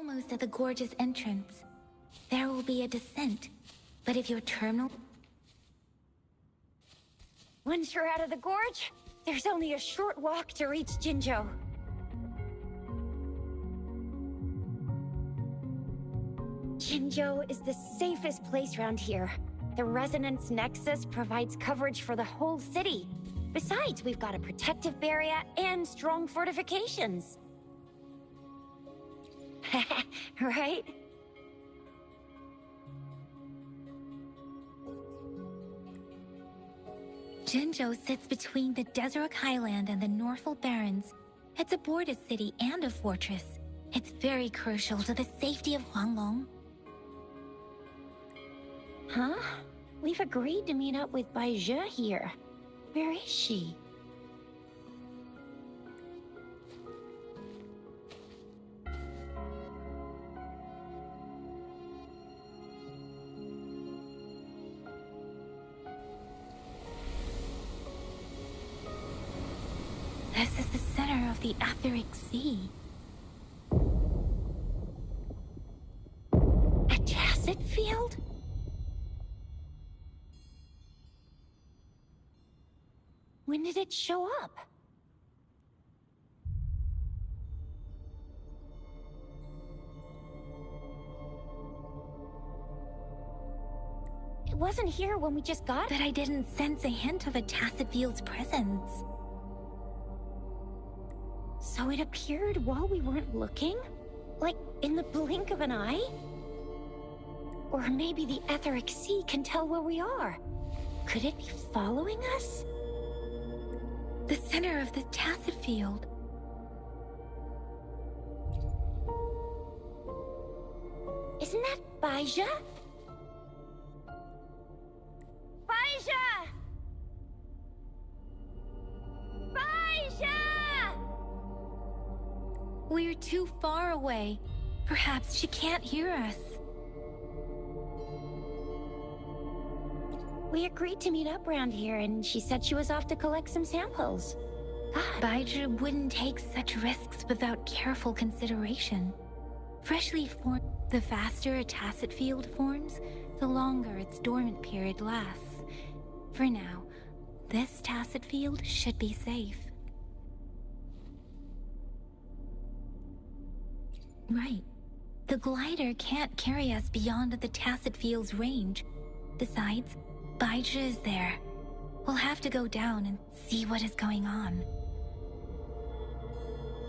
almost at the gorge's entrance. There will be a descent, but if your terminal... Once you're out of the gorge, there's only a short walk to reach Jinzhou. Jinzhou is the safest place around here. The Resonance Nexus provides coverage for the whole city. Besides, we've got a protective barrier and strong fortifications. Right? Jinzhou sits between the Desert Highland and the Northful Barrens. It's a border city and a fortress. It's very crucial to the safety of Huanglong. Huh? We've agreed to meet up with Bai Zhe here. Where is she? This is the center of the Etheric Sea. A tacit field? When did it show up? It wasn't here when we just got it. But I didn't sense a hint of a tacit field's presence. So it appeared while we weren't looking? Like in the blink of an eye? Or maybe the Etheric Sea can tell where we are. Could it be following us? The center of the tacit field. Isn't that Bai Zhe? Bai Zhe! Bai Zhe! We're too far away. Perhaps she can't hear us. We agreed to meet up around here, and she said she was off to collect some samples. God. Bai Zhe wouldn't take such risks without careful consideration. Freshly formed, the faster a tacit field forms, the longer its dormant period lasts. For now, this tacit field should be safe. Right. The glider can't carry us beyond the tacit field's range. Besides, Bai Zhe is there. We'll have to go down and see what is going on.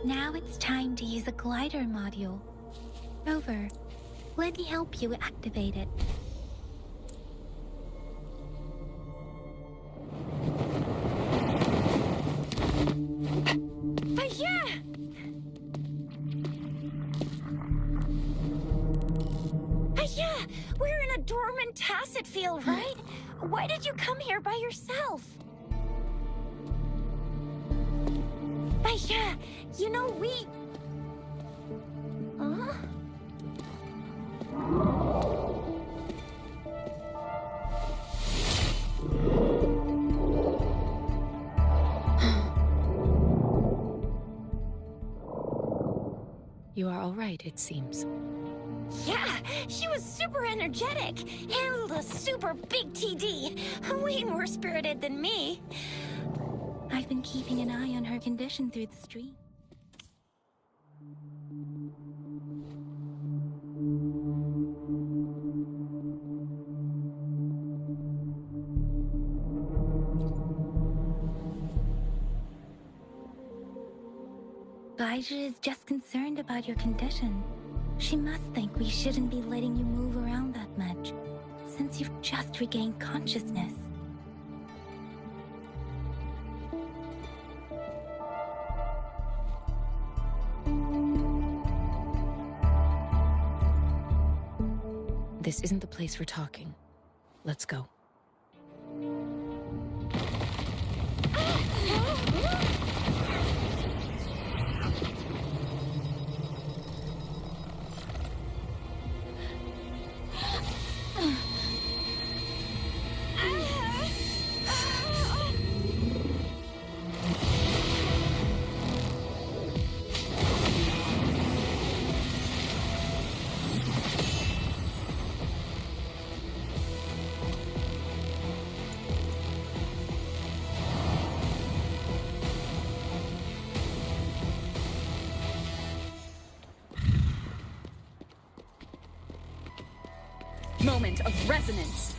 Now it's time to use a glider module. Rover, let me help you activate it. Bai Zhe! Bai Zhe! We're in a dormant tacit field, right? Why did you come here by yourself? Bai Zhe, you know we... Huh? You are all right, it seems. Yeah, she was super energetic. Handled a super big TD. Way more spirited than me. I've been keeping an eye on her condition through the stream. Bai Zhe is just concerned about your condition. She must think we shouldn't be letting you move around that much, since you've just regained consciousness. This isn't the place for talking. Let's go. Moment of resonance.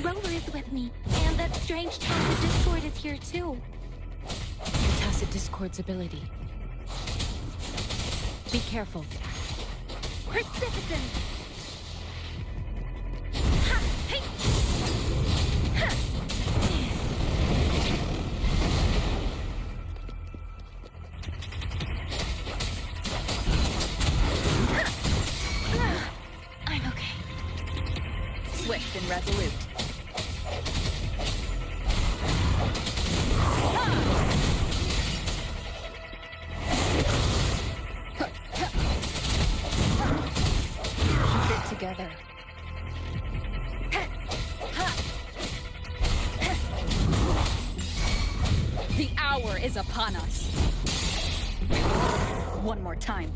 Rover is with me, and that strange tacit discord is here too. The tacit discord's ability. Be careful. Precipitance! I'm okay. Swift and resolute. Keep it together. The hour is upon us. One more time.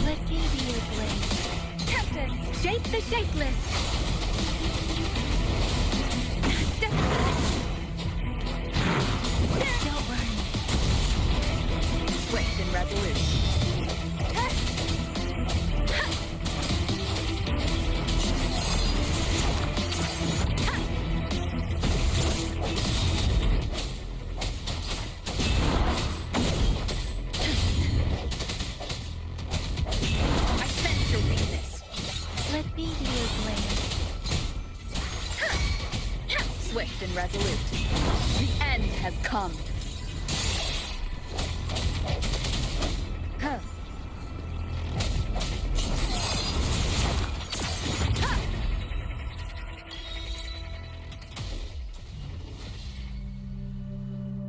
Let me be your blade. Tempest, shape the shapeless. Don't worry. Swift and resolute. I sense your weakness. Let me be your blade. Swift and resolute. The end has come.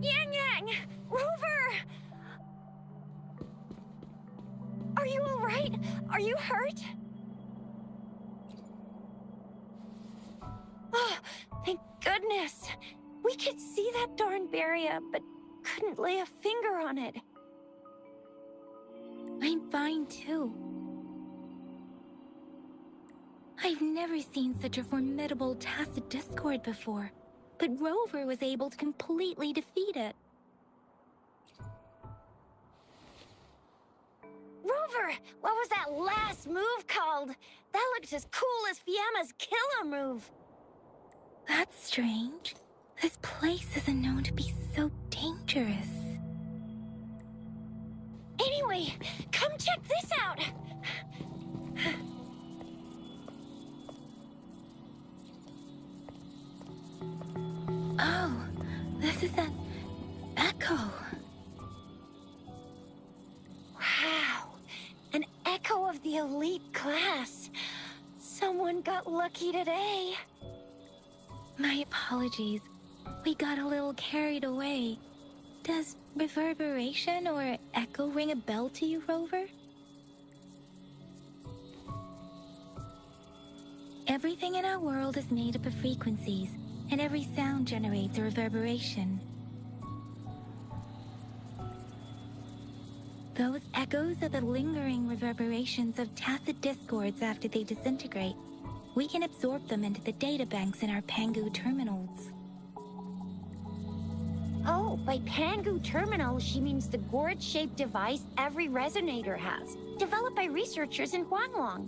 Yang Yang! Rover! Are you alright? Are you hurt? Oh, thank goodness. We could see that darn barrier, but couldn't lay a finger on it. I'm fine too. I've never seen such a formidable tacit discord before, but Rover was able to completely defeat it. Rover, what was that last move called? That looked as cool as Fiamma's killer move. That's strange. This place isn't known to be so dangerous. Anyway, come check this out. Oh, this is an echo. Wow, an echo of the elite class. Someone got lucky today. My apologies. We got a little carried away. Does reverberation or echo ring a bell to you, Rover? Everything in our world is made up of frequencies, and every sound generates a reverberation. Those echoes are the lingering reverberations of tacit discords after they disintegrate. We can absorb them into the databanks in our Pangu terminals. Oh, by Pangu Terminal, she means the gourd-shaped device every resonator has, developed by researchers in Huanglong.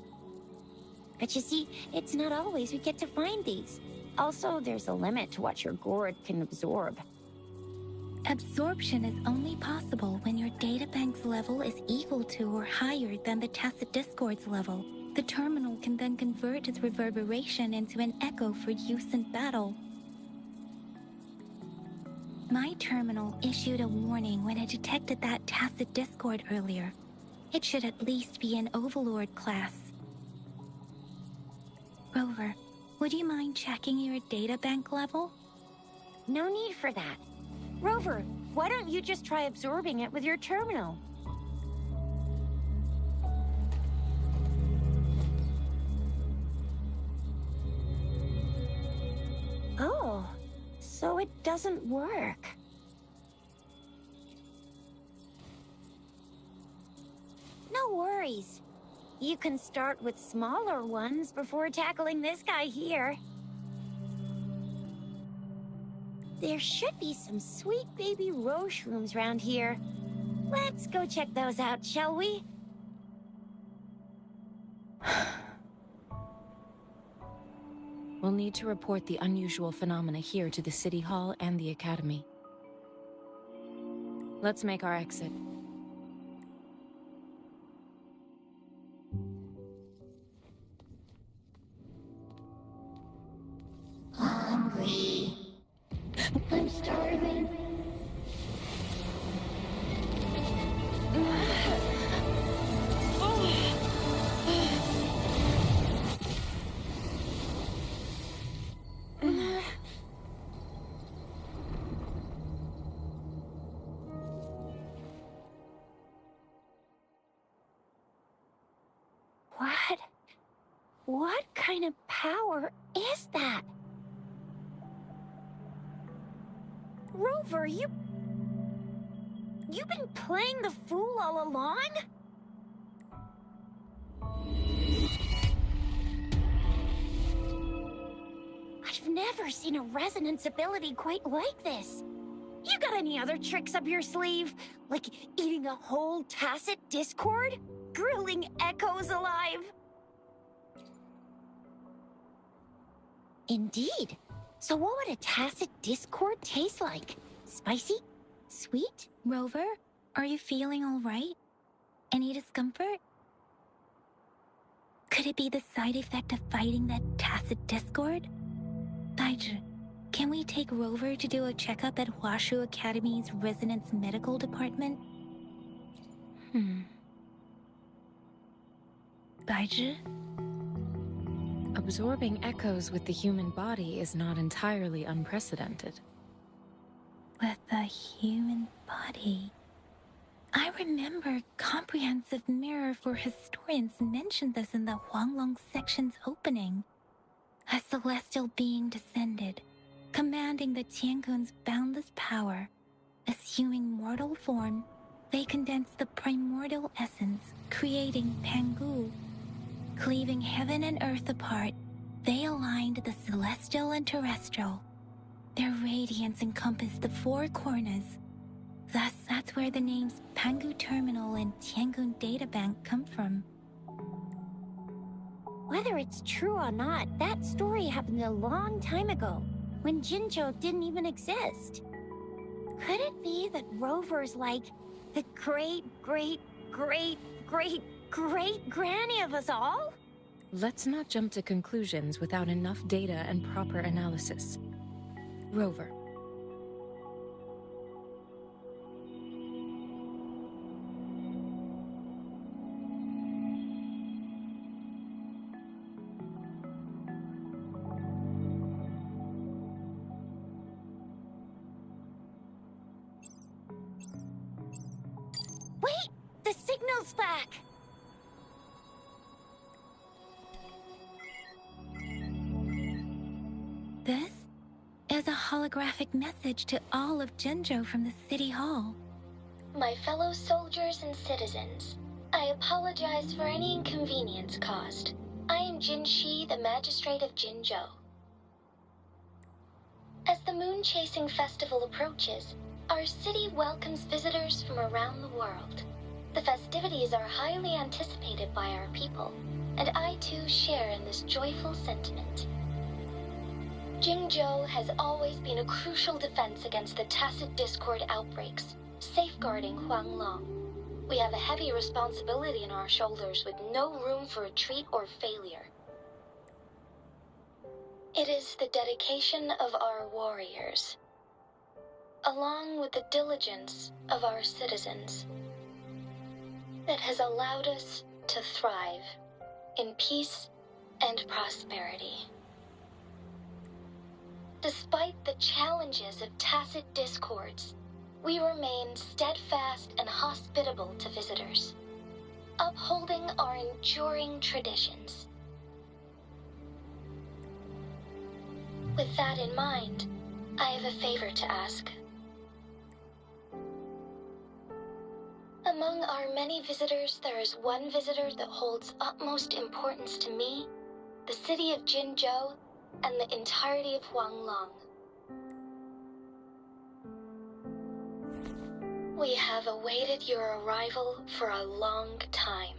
But you see, it's not always we get to find these. Also, there's a limit to what your gourd can absorb. Absorption is only possible when your databank's level is equal to or higher than the tacit discord's level. The terminal can then convert its reverberation into an echo for use in battle. My terminal issued a warning when it detected that tacit discord earlier. It should at least be an Overlord class. Rover, would you mind checking your data bank level? No need for that. Rover, why don't you just try absorbing it with your terminal? Oh, so it doesn't work. No worries. You can start with smaller ones before tackling this guy here. There should be some sweet baby Roche rooms around here. Let's go check those out, shall we? We'll need to report the unusual phenomena here to the City Hall and the Academy. Let's make our exit. Hungry. I'm starving. What kind of power is that? Rover, you've been playing the fool all along? I've never seen a resonance ability quite like this. You got any other tricks up your sleeve? Like eating a whole tacit discord? Grilling echoes alive? Indeed. So what would a tacit discord taste like? Spicy? Sweet? Rover, are you feeling all right? Any discomfort? Could it be the side effect of fighting that tacit discord? Daiju, can we take Rover to do a checkup at Hwashu Academy's Resonance Medical Department? Daiju? Absorbing echoes with the human body is not entirely unprecedented. With the human body. I remember Comprehensive Mirror for Historians mentioned this in the Huanglong section's opening. A celestial being descended, commanding the Tiankun's boundless power. Assuming mortal form, they condensed the primordial essence, creating Pangu. Cleaving heaven and earth apart, they aligned the celestial and terrestrial. Their radiance encompassed the four corners. Thus, that's where the names Pangu Terminal and Tiangun Databank come from. Whether it's true or not, that story happened a long time ago, when Jinzhou didn't even exist. Could it be that Rover's like the great-great-great-great-great-granny of us all? Let's not jump to conclusions without enough data and proper analysis. Rover. Wait! The signal's back! This is a holographic message to all of Jinzhou from the City Hall. My fellow soldiers and citizens, I apologize for any inconvenience caused. I am Jin Shi, the Magistrate of Jinzhou. As the Moon Chasing Festival approaches, our city welcomes visitors from around the world. The festivities are highly anticipated by our people, and I too share in this joyful sentiment. Jinzhou has always been a crucial defense against the tacit discord outbreaks, safeguarding Huanglong. We have a heavy responsibility on our shoulders with no room for retreat or failure. It is the dedication of our warriors. along with the diligence of our citizens, that has allowed us to thrive in peace and prosperity. Despite the challenges of tacit discords, we remain steadfast and hospitable to visitors, upholding our enduring traditions. With that in mind, I have a favor to ask. Among our many visitors, there is one visitor that holds utmost importance to me, the city of Jinzhou, and the entirety of Huanglong. We have awaited your arrival for a long time.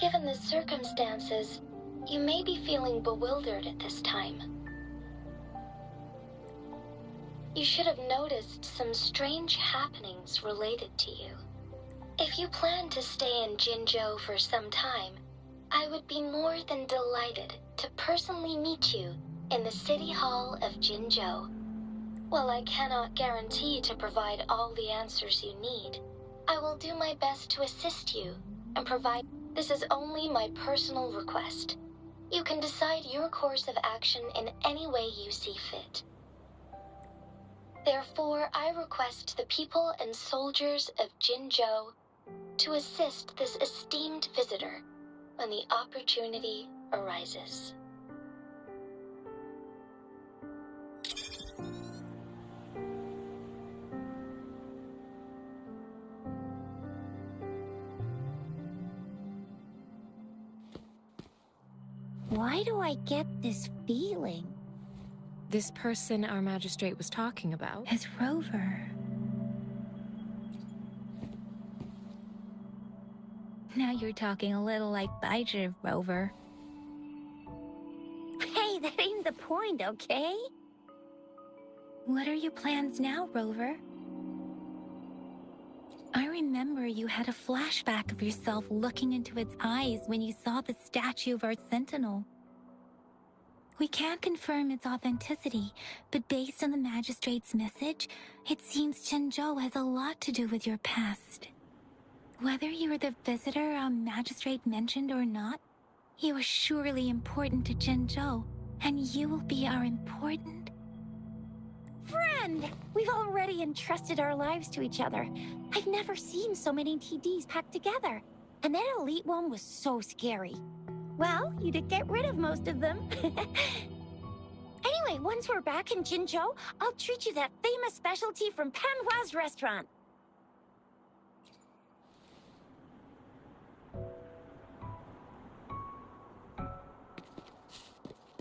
Given the circumstances, you may be feeling bewildered at this time. You should have noticed some strange happenings related to you. If you plan to stay in Jinzhou for some time, I would be more than delighted to personally meet you in the City Hall of Jinzhou. While I cannot guarantee to provide all the answers you need, I will do my best to assist you and provide. This is only my personal request. You can decide your course of action in any way you see fit. Therefore, I request the people and soldiers of Jinzhou to assist this esteemed visitor when the opportunity arises. Why do I get this feeling? This person our magistrate was talking about? As Rover. Now you're talking a little like Bijou, Rover. Hey, that ain't the point, okay? What are your plans now, Rover? I remember you had a flashback of yourself looking into its eyes when you saw the statue of our sentinel. We can't confirm its authenticity, but based on the magistrate's message, it seems Jinzhou has a lot to do with your past. Whether you are the visitor our magistrate mentioned or not, you are surely important to Jinzhou, and you will be our important friend! We've already entrusted our lives to each other. I've never seen so many TDs packed together. And that elite one was so scary. Well, you did get rid of most of them. Anyway, once we're back in Jinzhou, I'll treat you that famous specialty from Panhua's restaurant.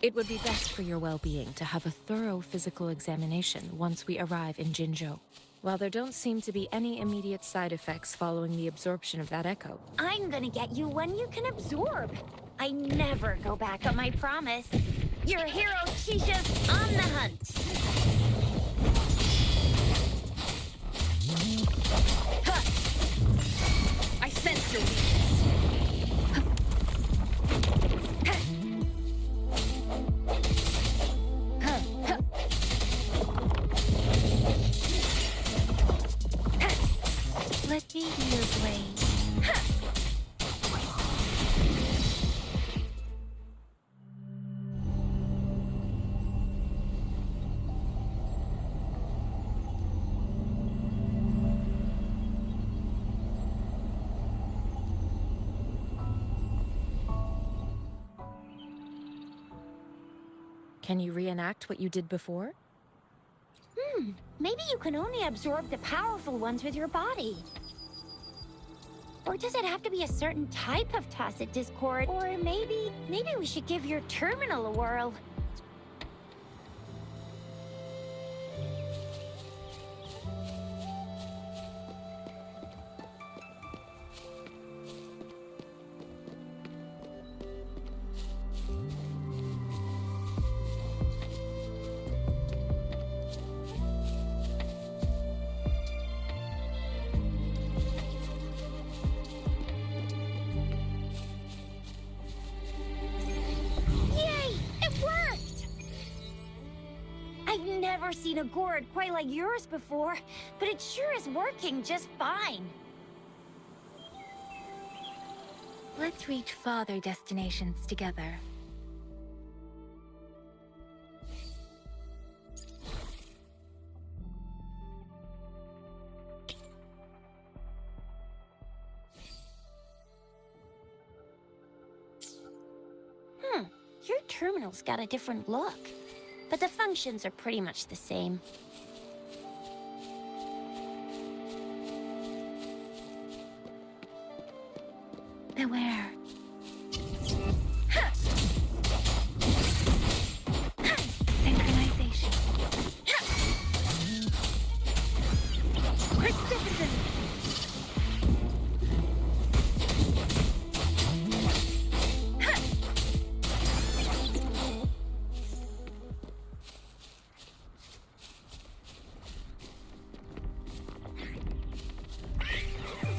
It would be best for your well-being to have a thorough physical examination once we arrive in Jinzhou. While there don't seem to be any immediate side effects following the absorption of that echo. I'm gonna get you one you can absorb. I never go back on my promise. Your hero Chisha's on the hunt. Huh. I sense your weakness. Let me be your blade. Can you reenact what you did before? Maybe you can only absorb the powerful ones with your body. Or does it have to be a certain type of tacit discord? Or maybe we should give your terminal a whirl. Yay! It worked! never seen a gourd quite like yours before, but it sure is working just fine. Let's reach farther destinations together. Your terminal's got a different look, but the functions are pretty much the same. Beware. Synchronization.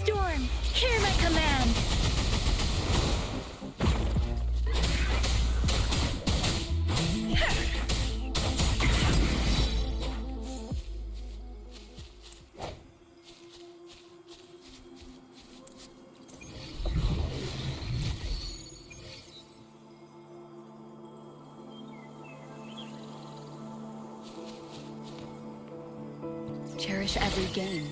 Storm, hear my command! Cherish every game.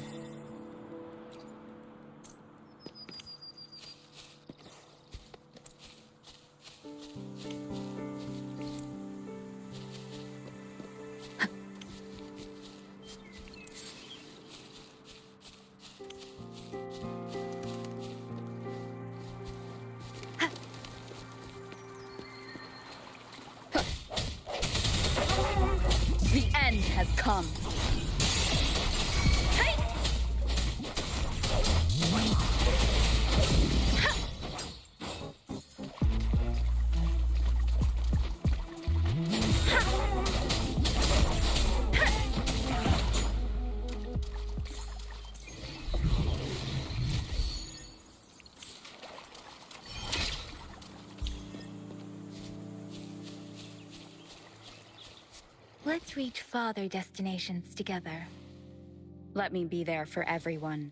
The end has come. Let's reach farther destinations together. Let me be there for everyone,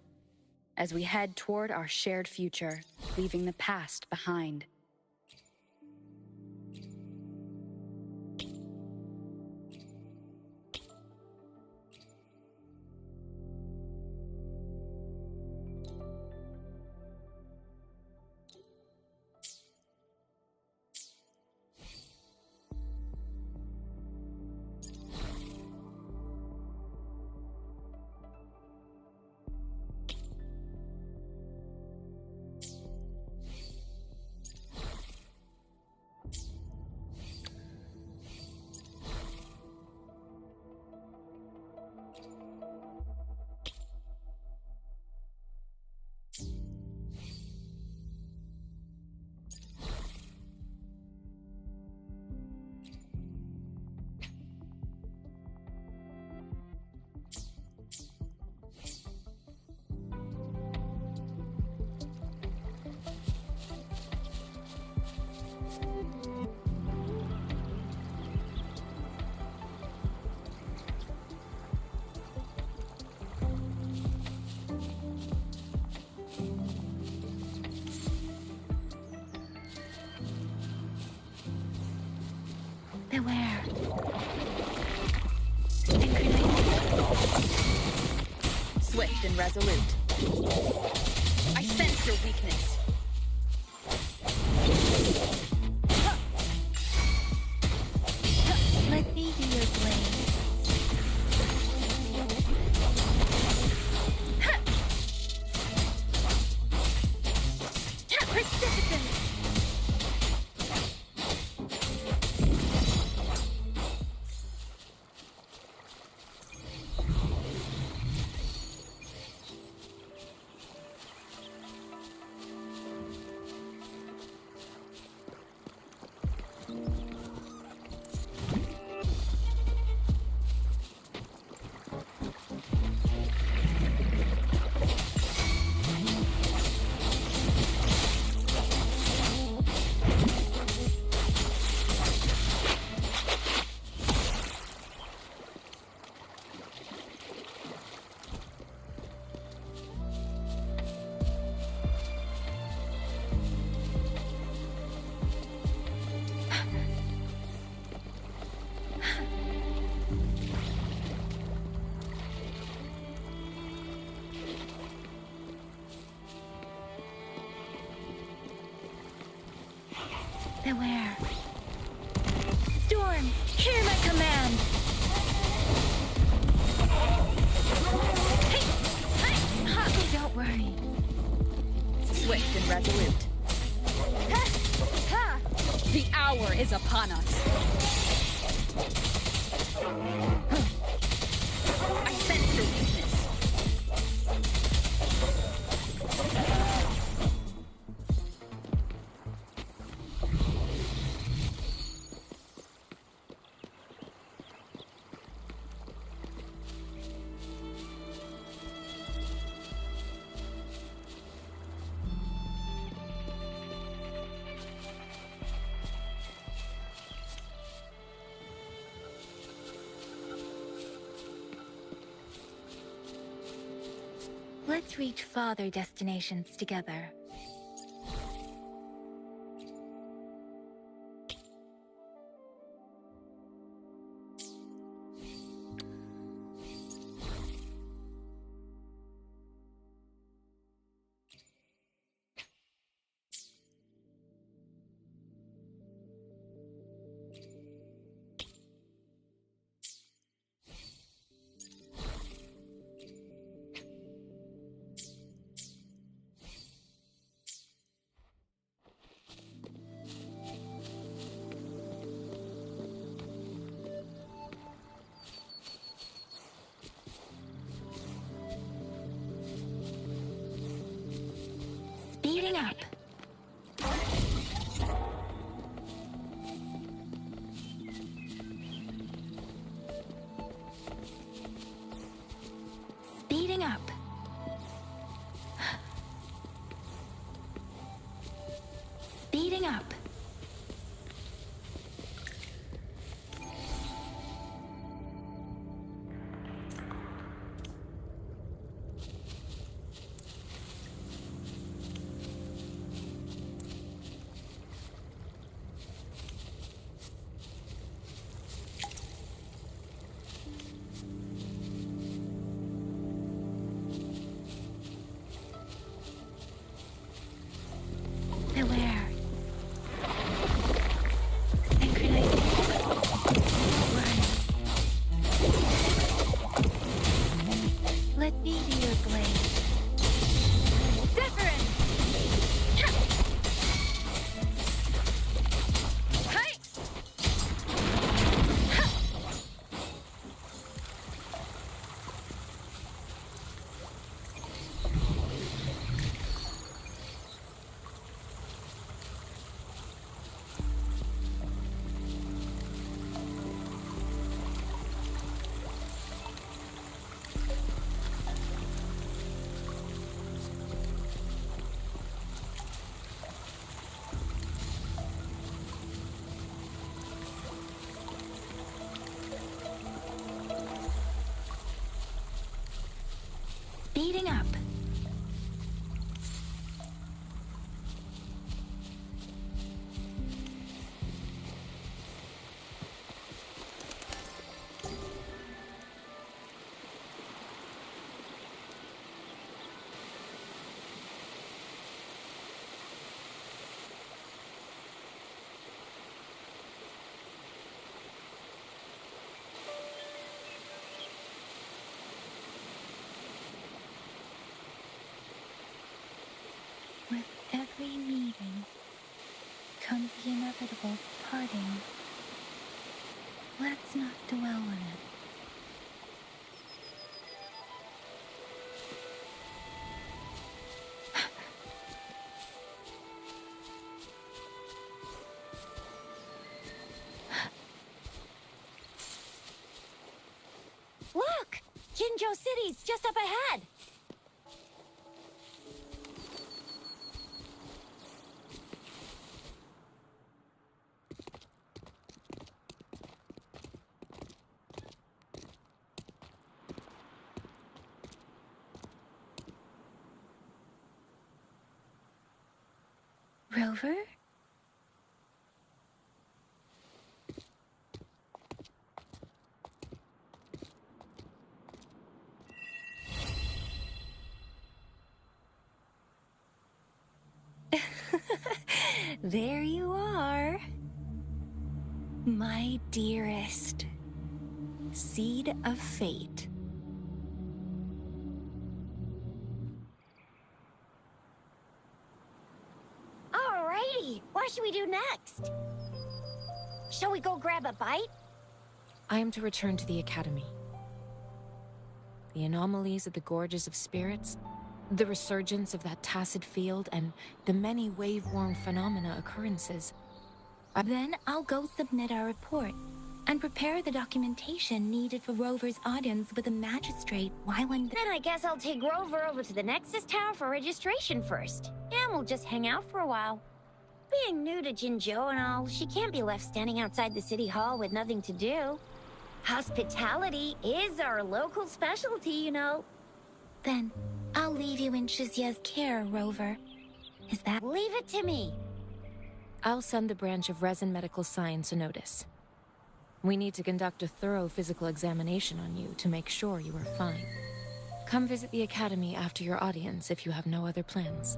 as we head toward our shared future, leaving the past behind. Beware. Swift and resolute. I sense your weakness. Let me be your blade. Persistence! Beware. Storm, hear my command! Hey! Hey! Ha! Don't worry. Swift and resolute. Ha! Ha! The hour is upon us. I sense your weakness. Let's reach farther destinations together. Speeding up. Speeding up. Speeding up. Beware. Synchronization. Run. Let me be your blade. Deference! Hey! Speeding up. With every meeting comes the inevitable parting. Let's not dwell on it. Look! Jinzhou City's just up ahead! Rover? There you are. My dearest. Seed of fate. Alrighty, what should we do next? Shall we go grab a bite? I am to return to the Academy. The anomalies of the Gorges of Spirits, the resurgence of that tacit field, and the many wave-worn phenomena occurrences. Then I'll go submit our report and prepare the documentation needed for Rover's audience with the magistrate while I'm Then I guess I'll take Rover over to the Nexus Tower for registration first. And we'll just hang out for a while. Being new to Jinzhou and all, she can't be left standing outside the city hall with nothing to do. Hospitality is our local specialty, you know. Then I'll leave you in Shizia's care, Rover. Is that— Leave it to me. I'll send the branch of Resin Medical Science a notice. We need to conduct a thorough physical examination on you to make sure you are fine. Come visit the Academy after your audience if you have no other plans.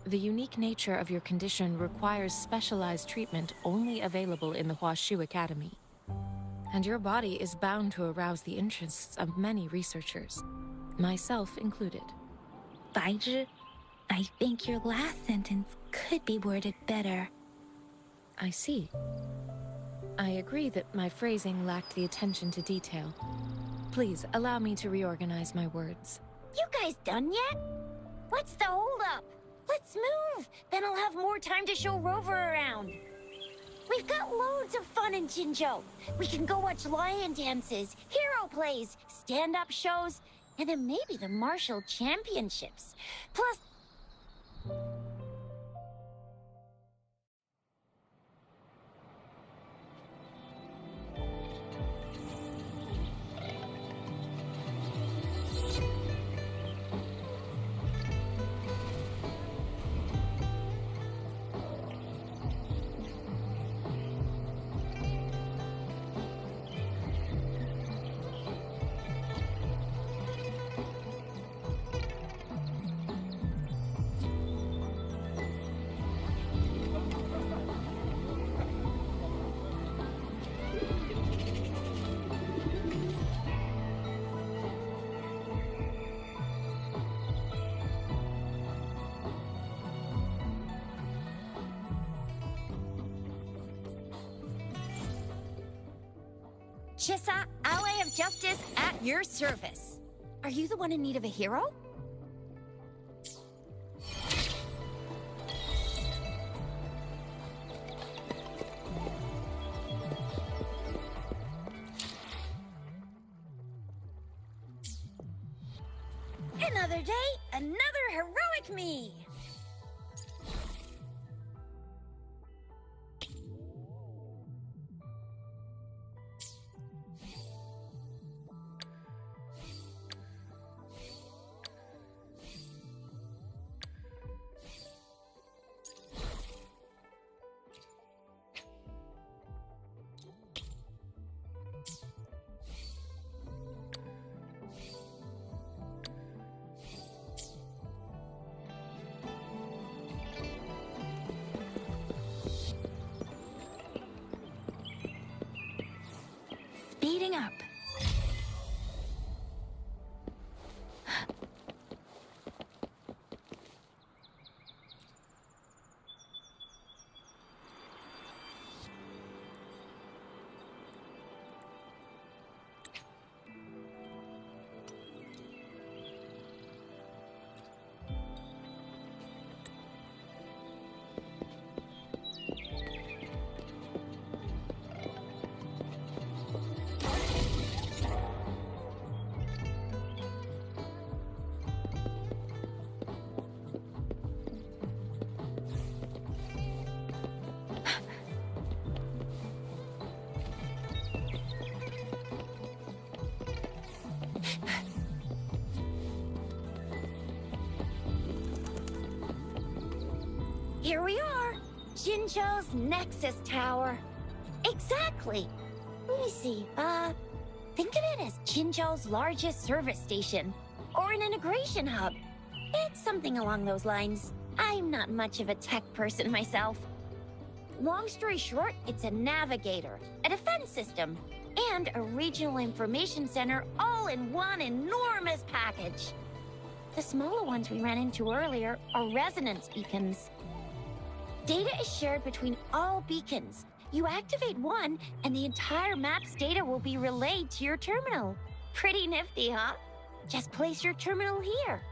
The unique nature of your condition requires specialized treatment only available in the Huashu Academy. And your body is bound to arouse the interests of many researchers, myself included. Baizhi, I think your last sentence could be worded better. I see. I agree that my phrasing lacked the attention to detail. Please allow me to reorganize my words. You guys done yet? What's the holdup? Let's move! Then I'll have more time to show Rover around. We've got loads of fun in Jinzhou. We can go watch lion dances, hero plays, stand-up shows, and then maybe the martial championships. Plus... Chissa, ally of justice at your service. Are you the one in need of a hero? Another day, another heroic me! Speeding up. Here we are, Jinzhou's Nexus Tower. Exactly. Let me see, think of it as Jinzhou's largest service station, or an integration hub. It's something along those lines. I'm not much of a tech person myself. Long story short, it's a navigator, a defense system, and a regional information center all in one enormous package. The smaller ones we ran into earlier are resonance beacons. Data is shared between all beacons. You activate one, and the entire map's data will be relayed to your terminal. Pretty nifty, huh? Just place your terminal here.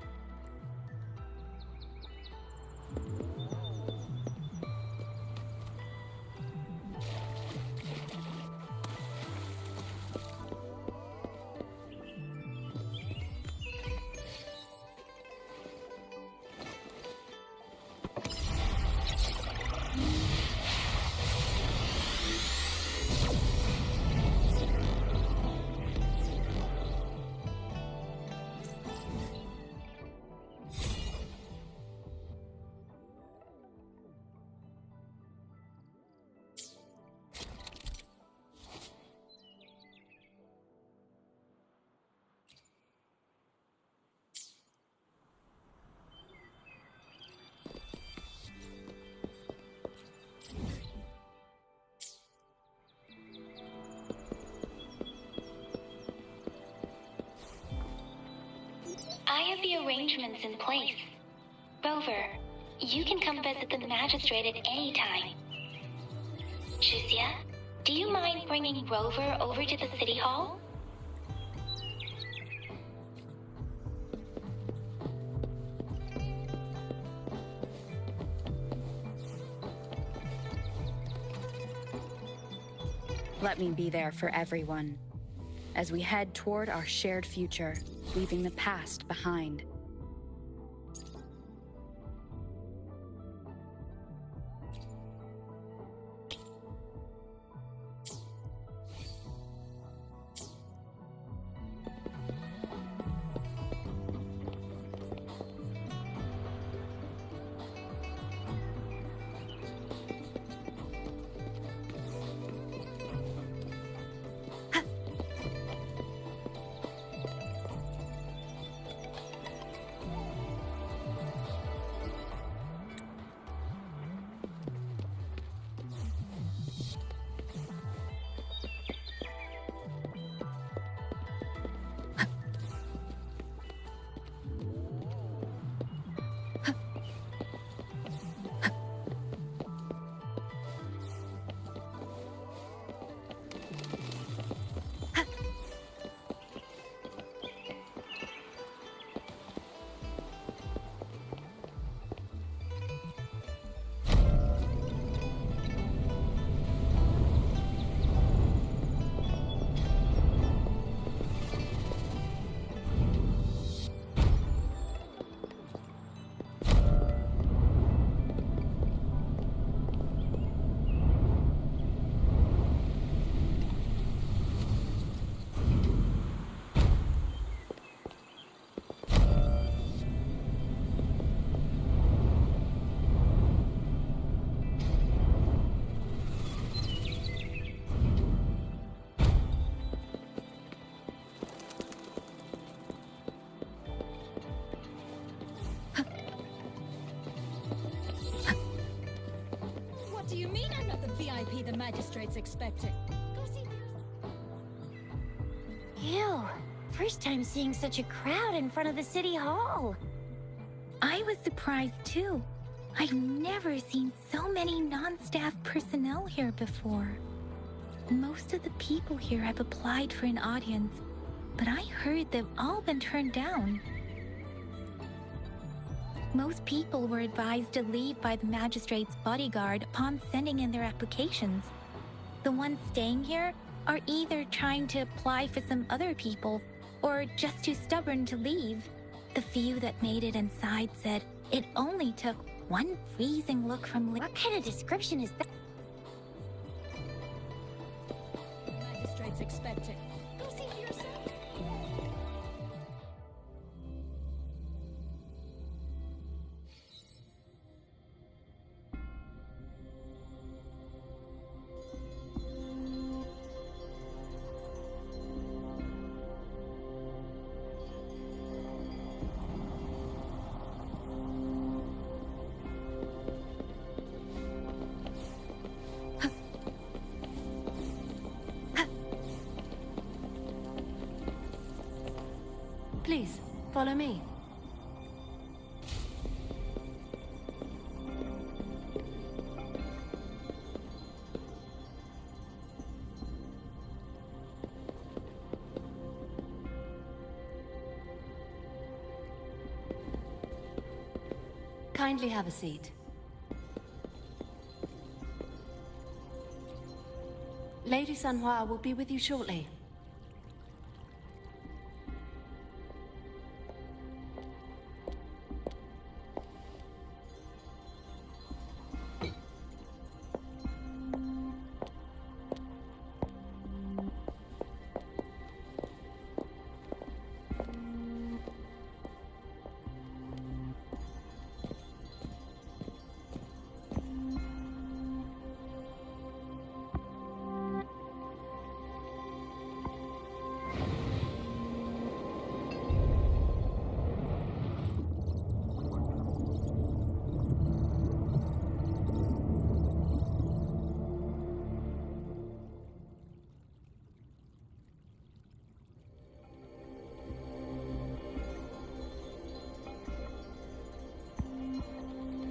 I have the arrangements in place. Rover, you can come visit the magistrate at any time. Shuzia, do you mind bringing Rover over to the city hall? Let me be there for everyone as we head toward our shared future, leaving the past behind. What do you mean I'm not the VIP the magistrate's expecting? Go see for yourself. Ew. First time seeing such a crowd in front of the city hall. I was surprised too. I've never seen so many non-staff personnel here before. Most of the people here have applied for an audience, but I heard they've all been turned down. Most people were advised to leave by the magistrate's bodyguard upon sending in their applications. The ones staying here are either trying to apply for some other people or just too stubborn to leave. The few that made it inside said it only took one freezing look from What kind of description is that? The magistrate's expecting. Go see for yourself. Please, follow me. Kindly have a seat. Lady Sanhua will be with you shortly.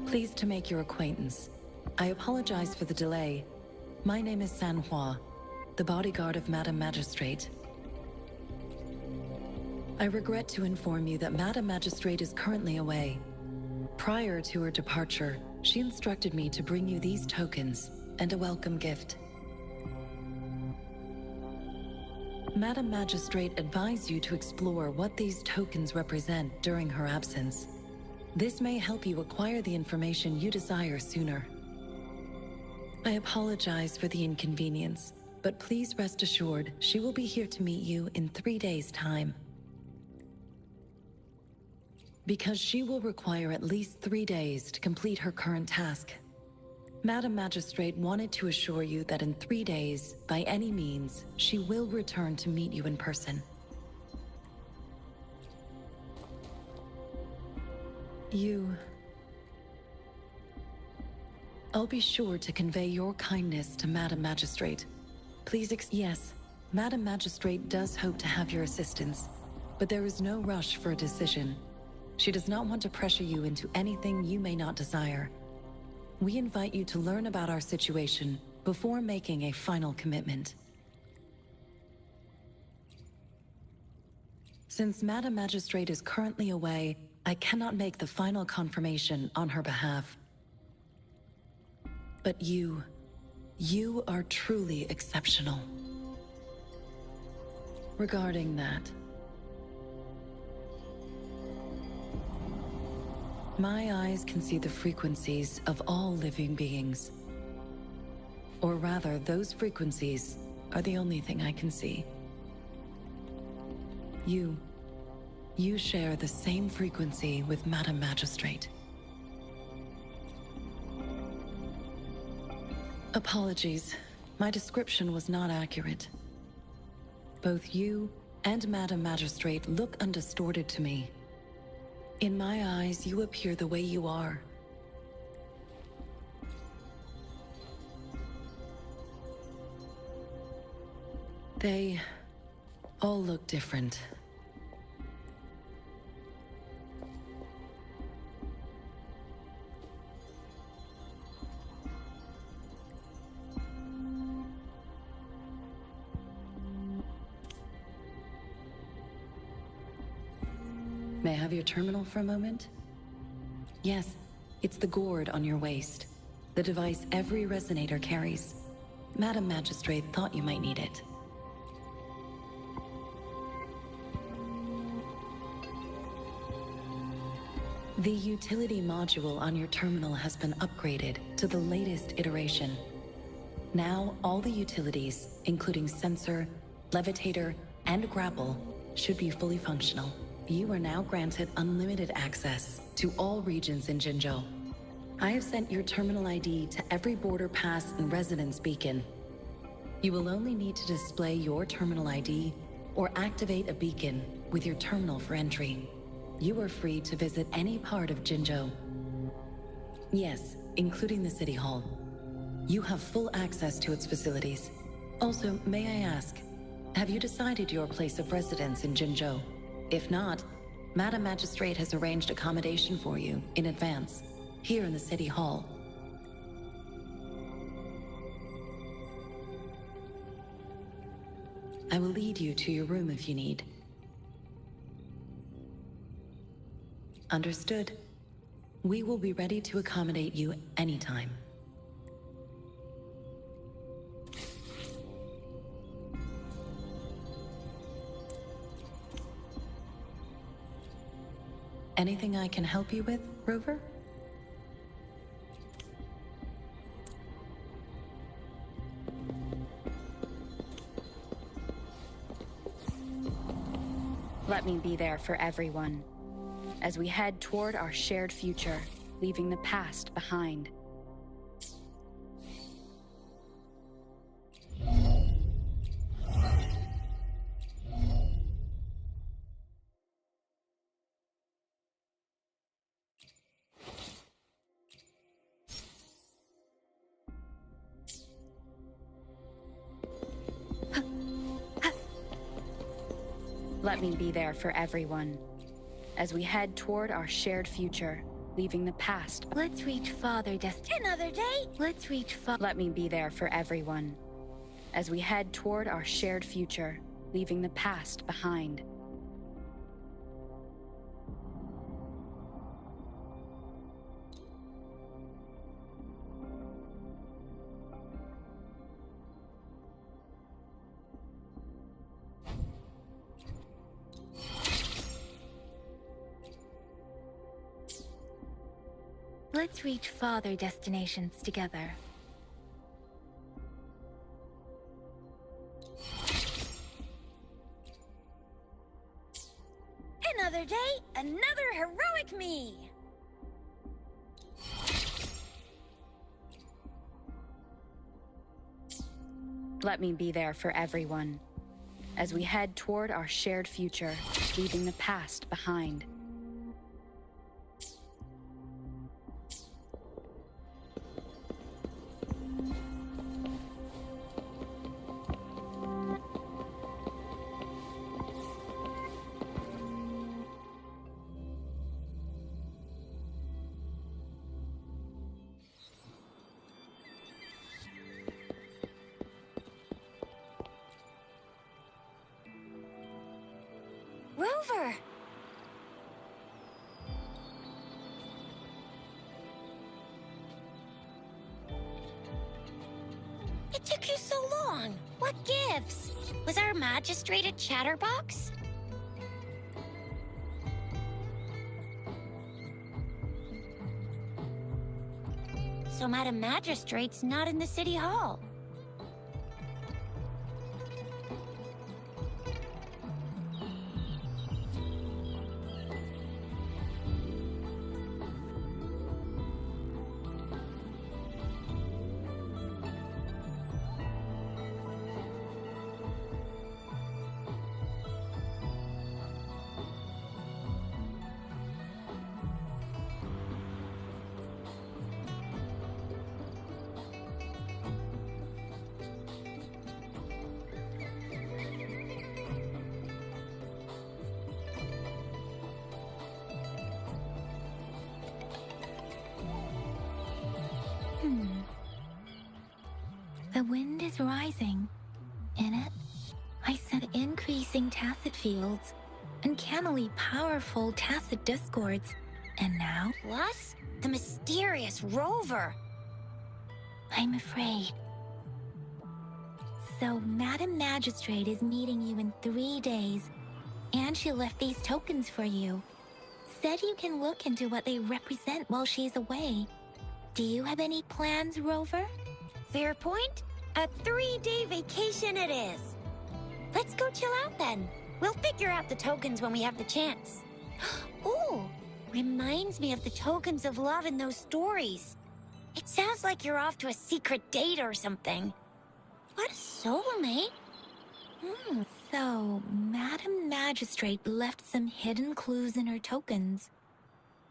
Pleased to make your acquaintance. I apologize for the delay. My name is Sanhua, the bodyguard of Madam Magistrate. I regret to inform you that Madam Magistrate is currently away. Prior to her departure, she instructed me to bring you these tokens and a welcome gift. Madam Magistrate advised you to explore what these tokens represent during her absence. This may help you acquire the information you desire sooner. I apologize for the inconvenience, but please rest assured she will be here to meet you in 3 days' time. Because she will require at least 3 days to complete her current task. Madam Magistrate wanted to assure you that in 3 days, by any means, she will return to meet you in person. I'll be sure to convey your kindness to Madam Magistrate. Please yes, Madam Magistrate does hope to have your assistance, but there is no rush for a decision. She does not want to pressure you into anything you may not desire. We invite you to learn about our situation before making a final commitment. Since Madam Magistrate is currently away, I cannot make the final confirmation on her behalf. But you are truly exceptional. Regarding that, my eyes can see the frequencies of all living beings. Or rather, those frequencies are the only thing I can see. You share the same frequency with Madam Magistrate. Apologies, my description was not accurate. Both you and Madam Magistrate look undistorted to me. In my eyes, you appear the way you are. They all look different. May I have your terminal for a moment? Yes, it's the gourd on your waist, the device every resonator carries. Madam Magistrate thought you might need it. The utility module on your terminal has been upgraded to the latest iteration. Now, all the utilities, including sensor, levitator, and grapple, should be fully functional. You are now granted unlimited access to all regions in Jinzhou. I have sent your terminal ID to every border pass and residence beacon. You will only need to display your terminal ID or activate a beacon with your terminal for entry. You are free to visit any part of Jinzhou. Yes, including the City Hall. You have full access to its facilities. Also, may I ask, have you decided your place of residence in Jinzhou? If not, Madam Magistrate has arranged accommodation for you in advance, here in the City Hall. I will lead you to your room if you need. Understood. We will be ready to accommodate you anytime. Anything I can help you with, Rover? Let me be there for everyone, as we head toward our shared future, leaving the past behind. Let me be there for everyone, as we head toward our shared future, leaving the past. Let's reach Father Another day? Let's reach Let me be there for everyone, as we head toward our shared future, leaving the past behind. Let's reach farther destinations together. Another day, another heroic me! Let me be there for everyone, as we head toward our shared future, leaving the past behind. Rover! It took you so long. What gives? Was our magistrate a chatterbox? So Madam Magistrate's not in the City Hall. The wind is rising. In it, I sense increasing tacit fields, uncannily powerful tacit discords, and now Plus, the mysterious Rover. I'm afraid. So Madam Magistrate is meeting you in 3 days, and she left these tokens for you. Said you can look into what they represent while she's away. Do you have any plans, Rover? Fair point. A 3-day vacation it is. Let's go chill out then. We'll figure out the tokens when we have the chance. Ooh, reminds me of the tokens of love in those stories. It sounds like you're off to a secret date or something. What a soulmate. So, Madam Magistrate left some hidden clues in her tokens.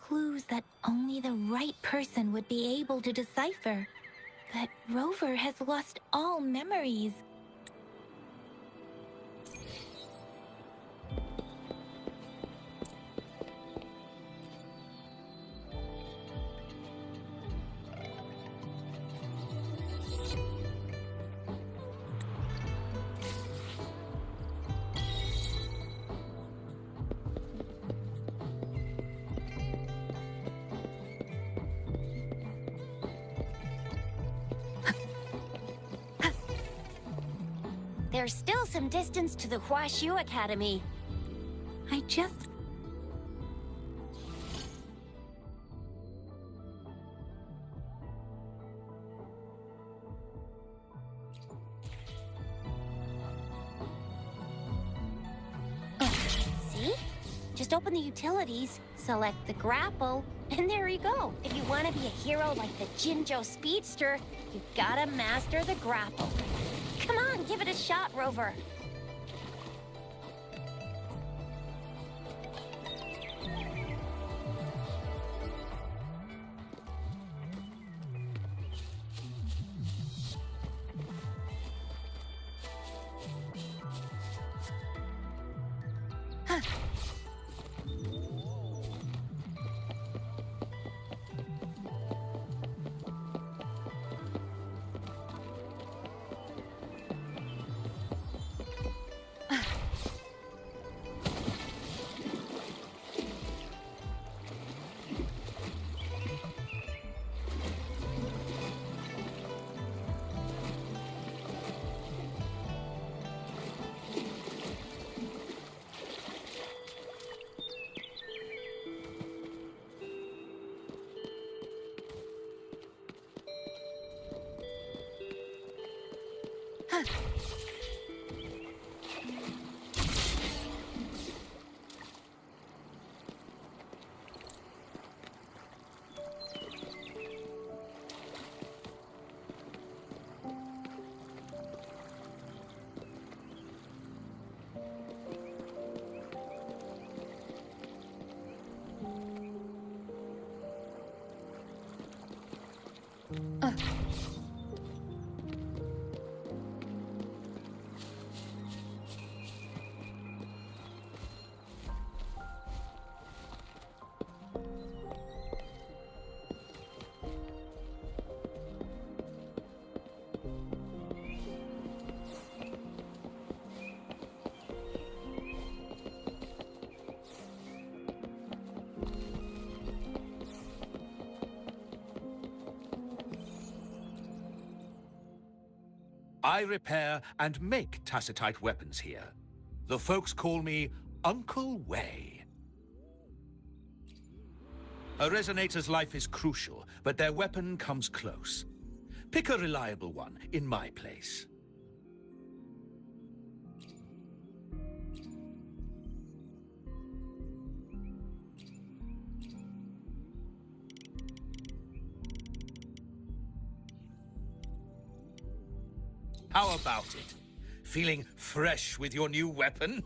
Clues that only the right person would be able to decipher. But Rover has lost all memories. There's still some distance to the Huashu Academy. I just... See? Just open the utilities, select the grapple, and there you go. If you want to be a hero like the Jinjo Speedster, you gotta master the grapple. Come on, give it a shot, Rover. I repair and make tacitite weapons here. The folks call me Uncle Way. A resonator's life is crucial, but their weapon comes close. Pick a reliable one in my place. How about it? Feeling fresh with your new weapon?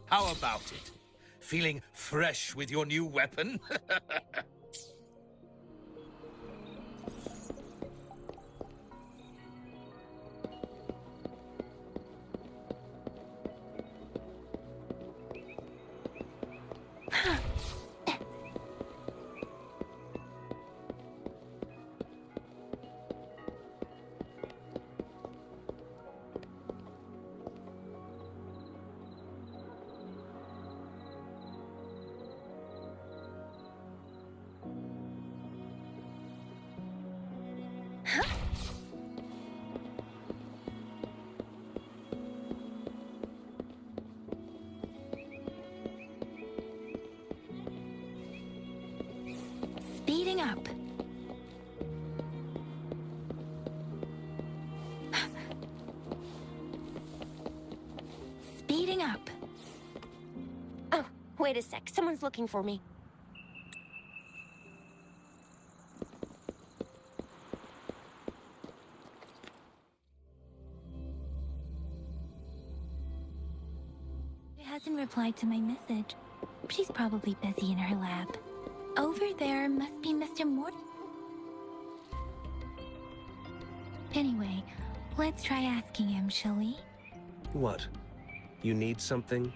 How about it? Feeling fresh with your new weapon? Speeding up. Speeding up. Oh, wait a sec. Someone's looking for me. She hasn't replied to my message. She's probably busy in her lab. Over there must be Mr. Mort. Anyway, let's try asking him, shall we? What? You need something?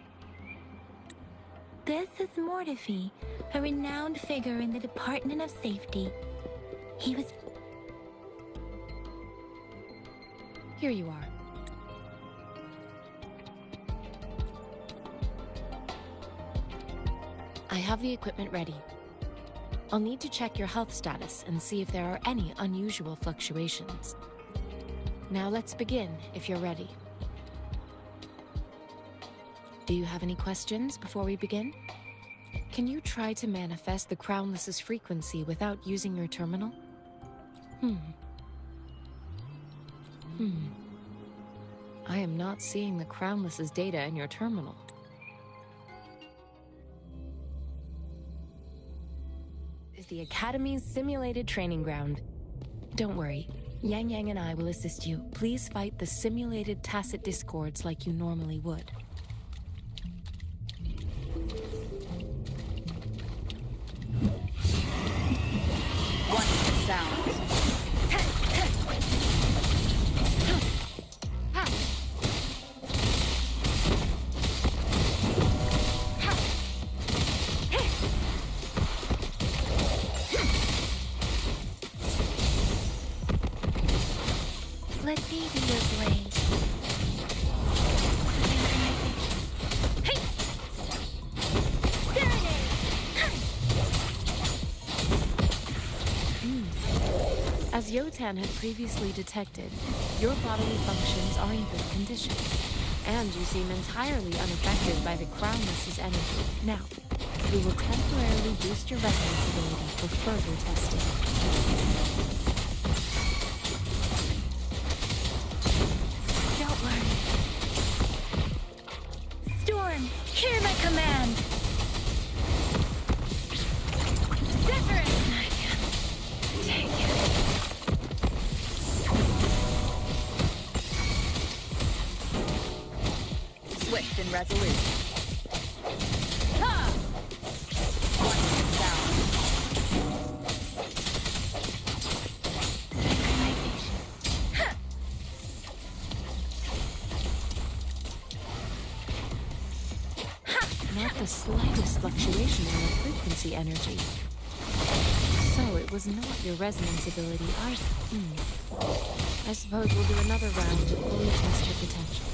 This is Mortify. a renowned figure in the Department of Safety. He was... Here you are. I have the equipment ready. I'll need to check your health status and see if there are any unusual fluctuations. Now let's begin, if you're ready. Do you have any questions before we begin? Can you try to manifest the Crownless's frequency without using your terminal? I am not seeing the Crownless's data in your terminal. Is the Academy's simulated training ground. Don't worry, Yang Yang and I will assist you. Please fight the simulated tacit discords like you normally would. Wonderful sounds. Let me be your blade. Hey! Serenade! As Yotan had previously detected, your bodily functions are in good condition, and you seem entirely unaffected by the Crownless's energy. Now, we will temporarily boost your resonance ability for further testing. Don't worry. Storm, hear my command! Severin! I can take it. Swift and resolute. Ha! Wonderful sound. Not the slightest fluctuation in your frequency energy. So it was not your resonance ability either. I suppose we'll do another round to fully test your potential.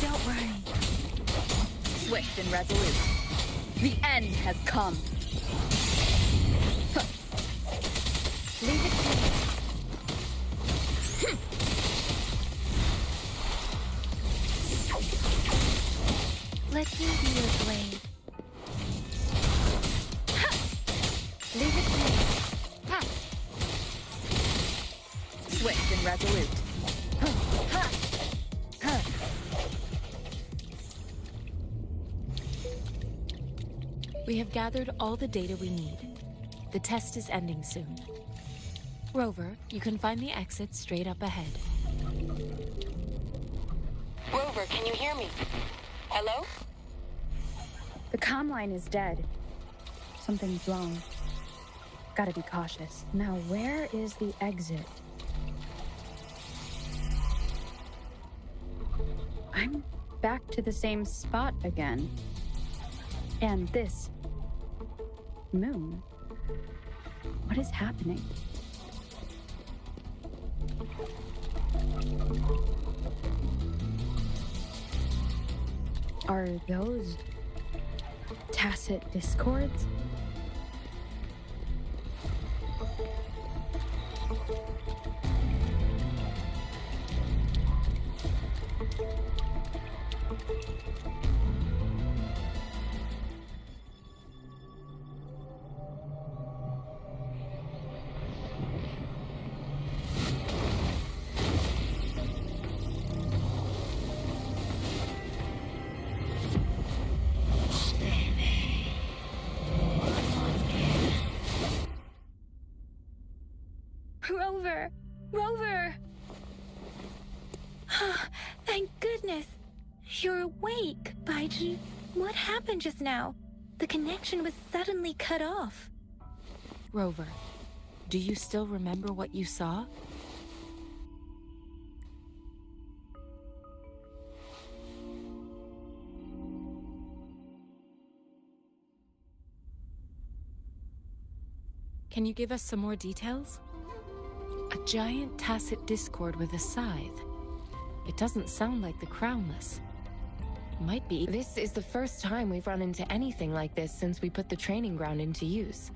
Don't worry. Swift and resolute. The end has come. Leave it to me. Let me be your blade. Leave it to me. Swift and resolute. We have gathered all the data we need. The test is ending soon. Rover, you can find the exit straight up ahead. Rover, can you hear me? Hello? The comm line is dead. Something's wrong. Gotta be cautious. Now, where is the exit? I'm back to the same spot again. And this moon. What is happening? Are those tacit discords? Rover! Rover! Thank goodness! You're awake, Baiji. What happened just now? The connection was suddenly cut off. Rover, Do you still remember what you saw? Can you give us some more details? A giant tacit discord with a scythe. It doesn't sound like the Crownless. Might be. This is the first time we've run into anything like this since we put the training ground into use.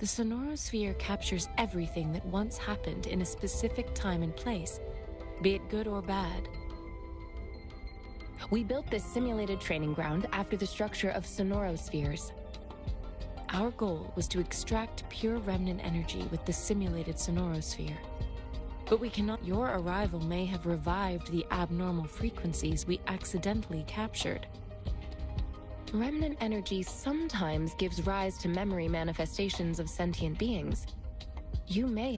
The Sonorosphere captures everything that once happened in a specific time and place, be it good or bad. We built this simulated training ground after the structure of Sonorospheres. Our goal was to extract pure remnant energy with the simulated Sonorosphere. But we cannot. Your arrival may have revived the abnormal frequencies we accidentally captured. Remnant energy sometimes gives rise to memory manifestations of sentient beings.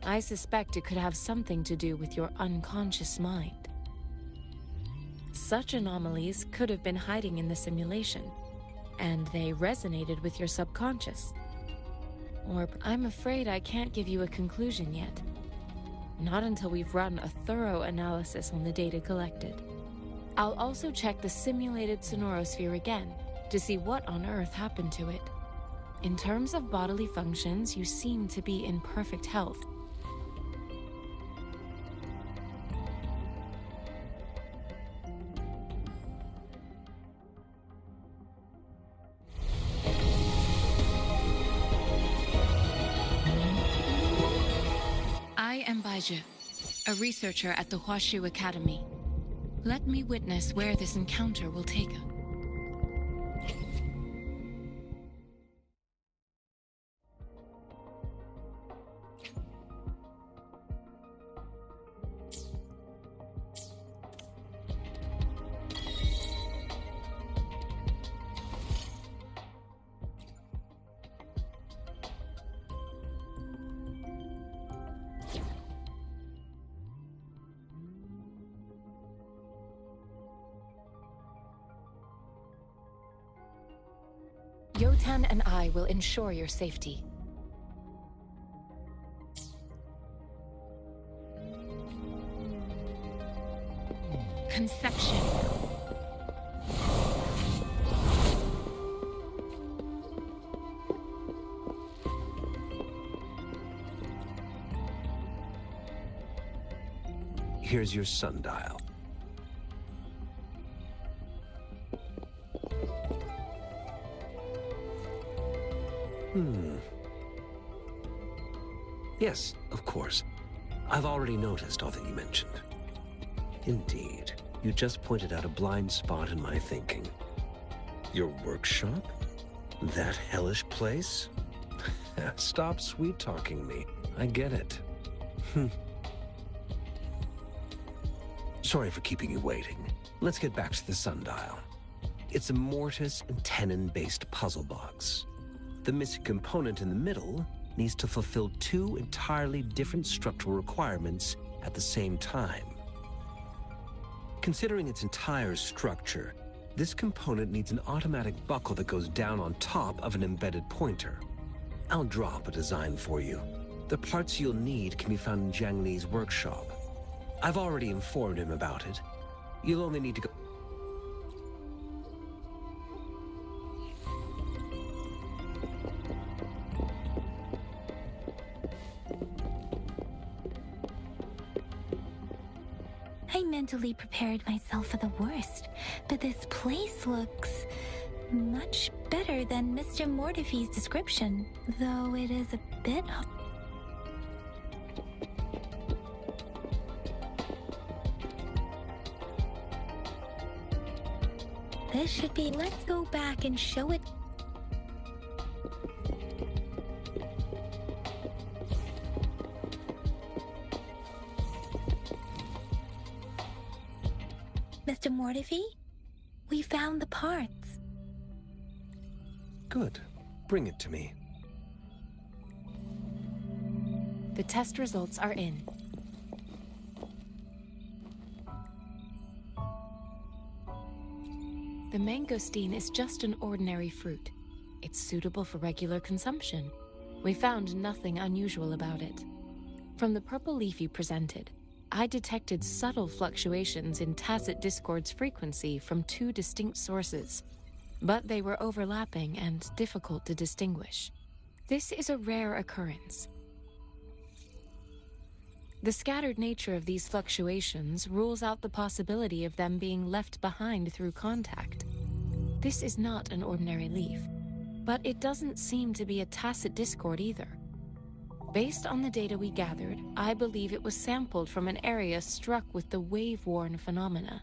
I suspect it could have something to do with your unconscious mind. Such anomalies could have been hiding in the simulation, and they resonated with your subconscious. Or I'm afraid I can't give you a conclusion yet. Not until we've run a thorough analysis on the data collected. I'll also check the simulated Sonorosphere again to see what on earth happened to it. In terms of bodily functions, you seem to be in perfect health. I am Baiju, a researcher at the Huashu Academy. Let me witness where this encounter will take us. Yotan and I will ensure your safety. Conception. Here's your sundial. Yes, of course. I've already noticed all that you mentioned. Indeed, you just pointed out a blind spot in my thinking. Your workshop? That hellish place? Stop sweet-talking me. I get it. Sorry for keeping you waiting. Let's get back to the sundial. It's a mortise and tenon-based puzzle box. The missing component in the middle needs to fulfill two entirely different structural requirements at the same time. Considering its entire structure, this component needs an automatic buckle that goes down on top of an embedded pointer. I'll drop a design for you. The parts you'll need can be found in Jiang Li's workshop. I've already informed him about it. You'll only need to go... I mentally prepared myself for the worst, but this place looks much better than Mr. Mortify's description, though it is a bit... This should be... Let's go back and show it... Mr. Mortify, we found the parts. Good. Bring it to me. The test results are in. The mangosteen is just an ordinary fruit. It's suitable for regular consumption. We found nothing unusual about it. From the purple leaf you presented, I detected subtle fluctuations in tacit discord's frequency from two distinct sources, but they were overlapping and difficult to distinguish. This is a rare occurrence. The scattered nature of these fluctuations rules out the possibility of them being left behind through contact. This is not an ordinary leaf, but it doesn't seem to be a tacit discord either. Based on the data we gathered, I believe it was sampled from an area struck with the wave-worn phenomena.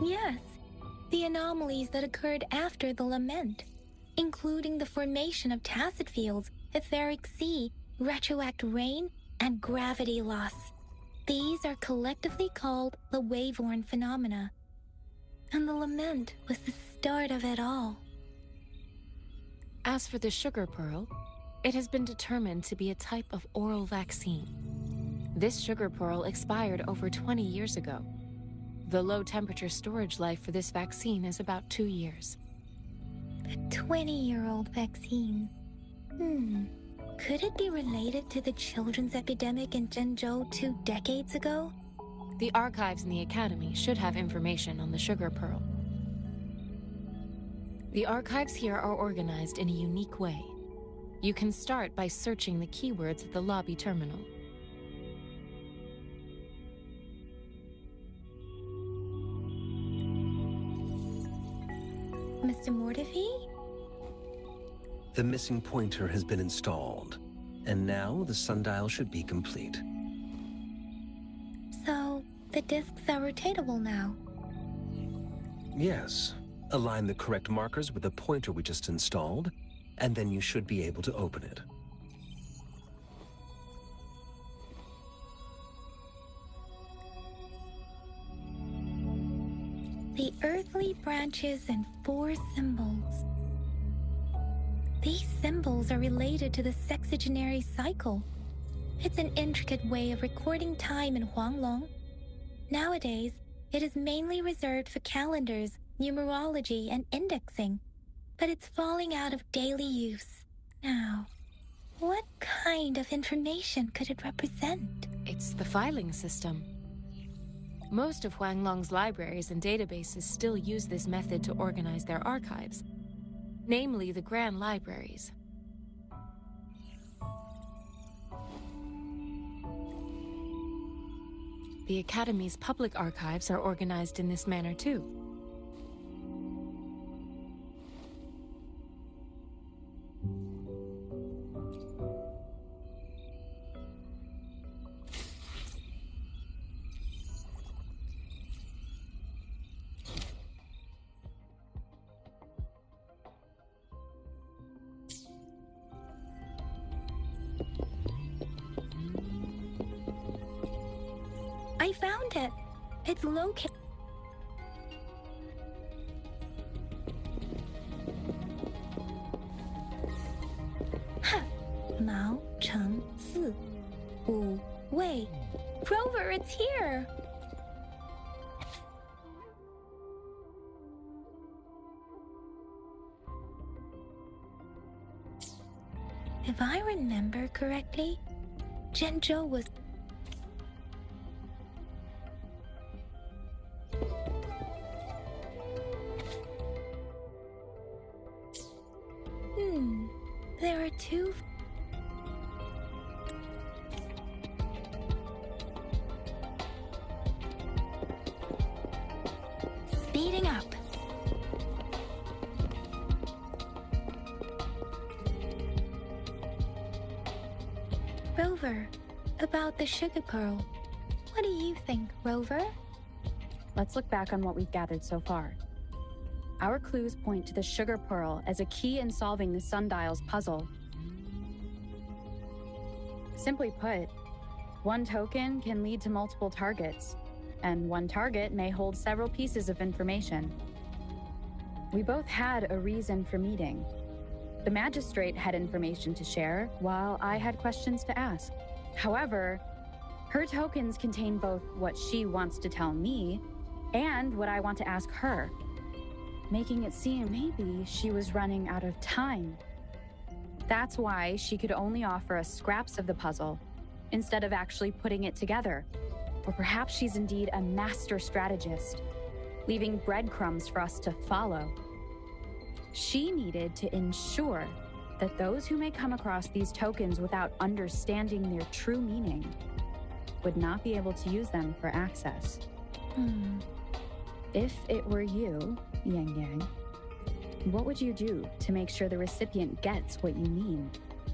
Yes, the anomalies that occurred after the lament, including the formation of tacit fields, etheric sea, retroact rain, and gravity loss. These are collectively called the wave-worn phenomena. And the lament was the start of it all. As for the sugar pearl, it has been determined to be a type of oral vaccine. This sugar pearl expired over 20 years ago. The low-temperature storage life for this vaccine is about 2 years. A 20-year-old vaccine. Could it be related to the children's epidemic in Zhengzhou 2 decades ago? The archives in the Academy should have information on the sugar pearl. The archives here are organized in a unique way. You can start by searching the keywords at the lobby terminal. Mr. Mortefi? The missing pointer has been installed, and now the sundial should be complete. So, the discs are rotatable now? Yes. Align the correct markers with the pointer we just installed, and then you should be able to open it. The earthly branches and 4 symbols. These symbols are related to the sexagenary cycle. It's an intricate way of recording time in Huanglong. Nowadays, it is mainly reserved for calendars, numerology, and indexing, but it's falling out of daily use. Now, what kind of information could it represent? It's the filing system. Most of Huanglong's libraries and databases still use this method to organize their archives, namely the Grand Libraries. The Academy's public archives are organized in this manner too. I found it. It's located. Ha! Mao Cheng Si. Wu Wei. Rover, it's here! If I remember correctly, Zhengzhou was... There are 2... Speeding up. Rover, about the sugar pearl. What do you think, Rover? Let's look back on what we've gathered so far. Our clues point to the sugar pearl as a key in solving the sundial's puzzle. Simply put, one token can lead to multiple targets, and one target may hold several pieces of information. We both had a reason for meeting. The magistrate had information to share, while I had questions to ask. However, her tokens contain both what she wants to tell me and what I want to ask her. making it seem maybe she was running out of time. That's why she could only offer us scraps of the puzzle, instead of actually putting it together. Or perhaps she's indeed a master strategist, leaving breadcrumbs for us to follow. She needed to ensure that those who may come across these tokens without understanding their true meaning would not be able to use them for access. If it were you, Yang Yang, what would you do to make sure the recipient gets what you mean?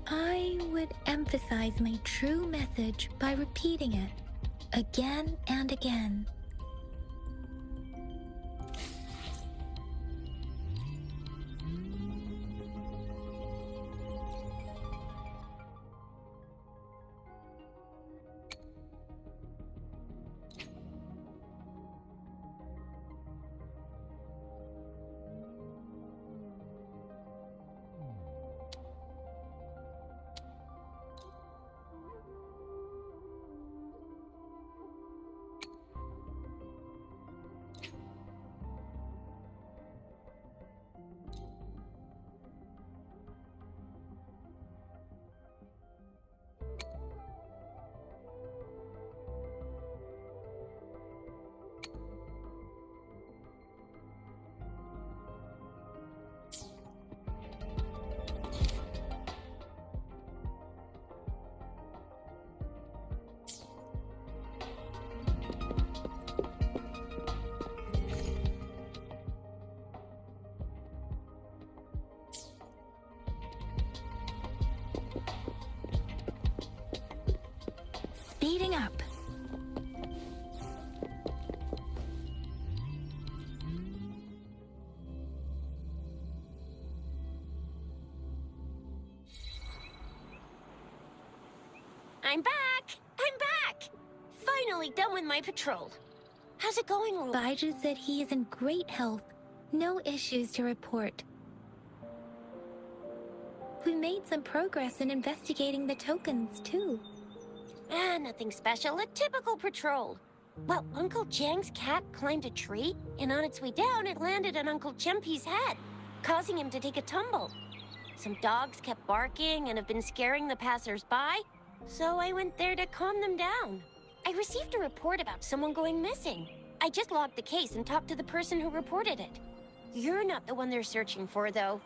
I would emphasize my true message by repeating it again and again. Speeding up. I'm back! I'm back! Finally done with my patrol. How's it going, Rule? Baiju said he is in great health. No issues to report. We made some progress in investigating the tokens, too. Nothing special. A typical patrol. Well, Uncle Jang's cat climbed a tree, and on its way down, it landed on Uncle Chempi's head, causing him to take a tumble. Some dogs kept barking and have been scaring the passers-by, so I went there to calm them down. I received a report about someone going missing. I just logged the case and talked to the person who reported it. You're not the one they're searching for, though.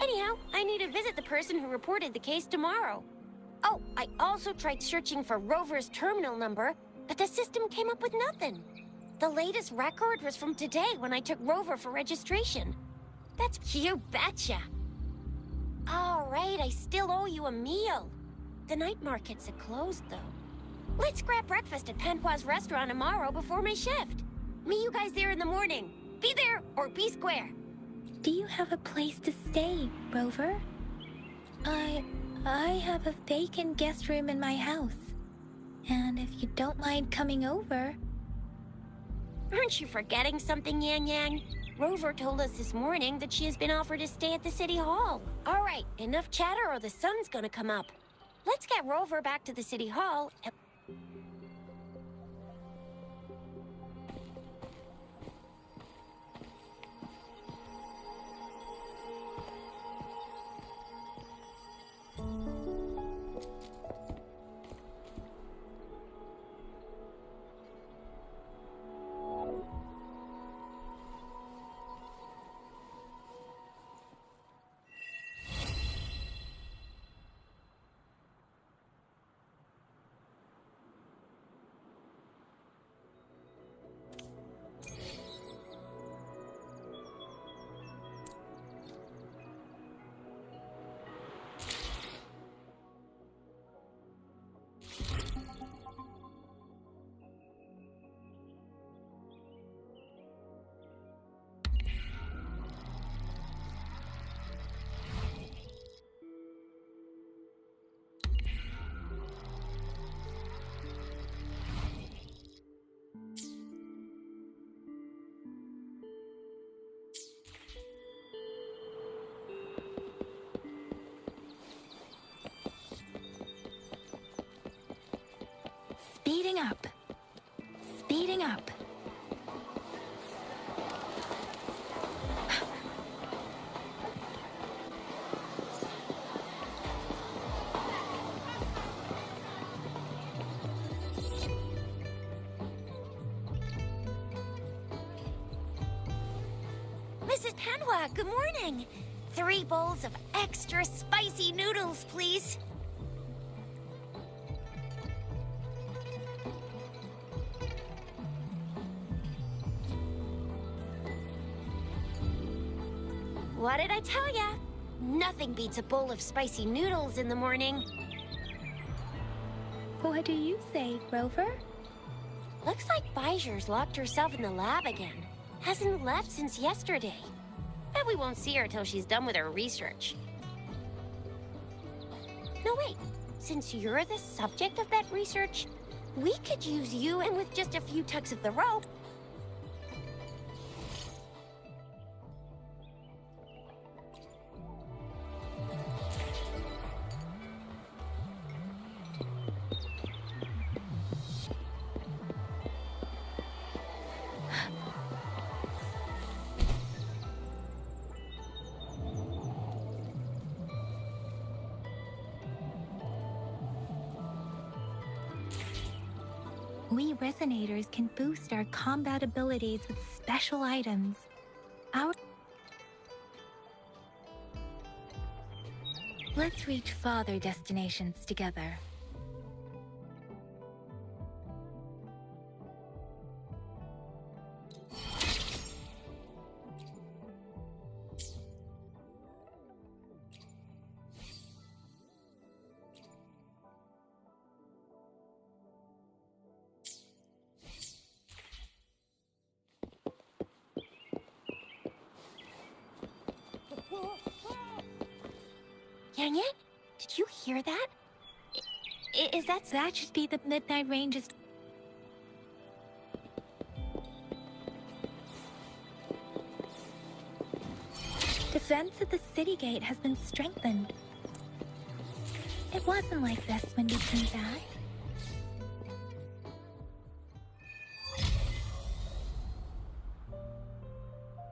Anyhow, I need to visit the person who reported the case tomorrow. Oh, I also tried searching for Rover's terminal number, but the system came up with nothing. The latest record was from today when I took Rover for registration. That's you betcha. All right, I still owe you a meal. The night markets are closed, though. Let's grab breakfast at Panhua's restaurant tomorrow before my shift. Meet you guys there in the morning. Be there or be square. Do you have a place to stay, Rover? I have a vacant guest room in my house. And if you don't mind coming over... Aren't you forgetting something, Yang Yang? Rover told us this morning that she has been offered a stay at the City Hall. All right, enough chatter or the sun's gonna come up. Let's get Rover back to the City Hall and... good morning. 3 bowls of extra spicy noodles, please. What did I tell ya? Nothing beats a bowl of spicy noodles in the morning. What do you say, Rover? Looks like Bijur's locked herself in the lab again. Hasn't left since yesterday. Bet we won't see her till she's done with her research. No, wait. Since you're the subject of that research, we could use you, and with just a few tugs of the rope. We resonators can boost our combat abilities with special items. Let's reach farther destinations together. Yang Yang, did you hear that? Is that... That should be the Midnight Range's... Defense at the city gate has been strengthened. It wasn't like this when we came back.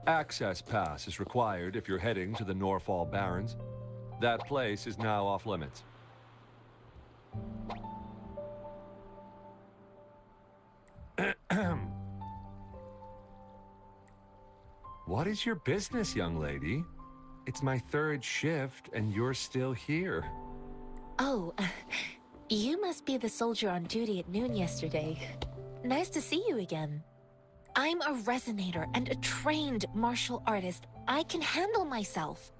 Access pass is required if you're heading to the Norfall Barrens. That place is now off limits. What is your business, young lady? It's my 3rd shift, and you're still here. Oh, you must be the soldier on duty at noon yesterday. Nice to see you again. I'm a resonator and a trained martial artist. I can handle myself.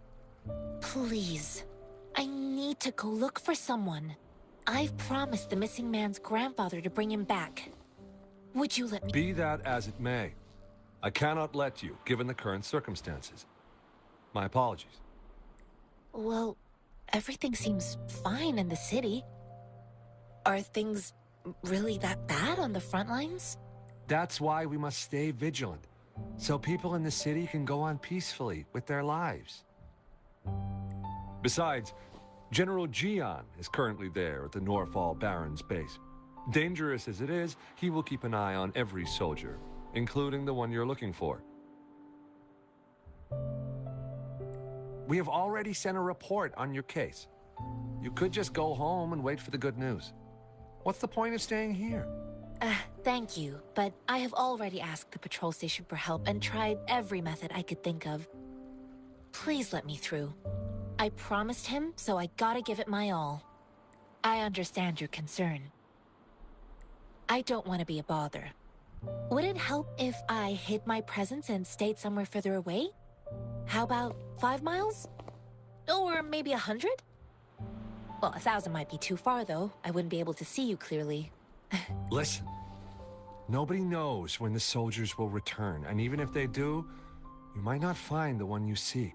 Please, I need to go look for someone. I've promised the missing man's grandfather to bring him back. Would you let me? Be that as it may, I cannot let you, given the current circumstances. My apologies. Well, everything seems fine in the city. Are things really that bad on the front lines? That's why we must stay vigilant, so people in the city can go on peacefully with their lives. Besides, General Jian is currently there at the Norfall Barrens base. Dangerous as it is, he will keep an eye on every soldier, including the one you're looking for. We have already sent a report on your case. You could just go home and wait for the good news. What's the point of staying here? Thank you, but I have already asked the patrol station for help and tried every method I could think of. Please let me through. I promised him, so I gotta give it my all. I understand your concern. I don't want to be a bother. Would it help if I hid my presence and stayed somewhere further away? How about 5 miles? Or maybe 100? Well, 1,000 might be too far, though. I wouldn't be able to see you clearly. Listen, nobody knows when the soldiers will return, and even if they do, you might not find the one you seek.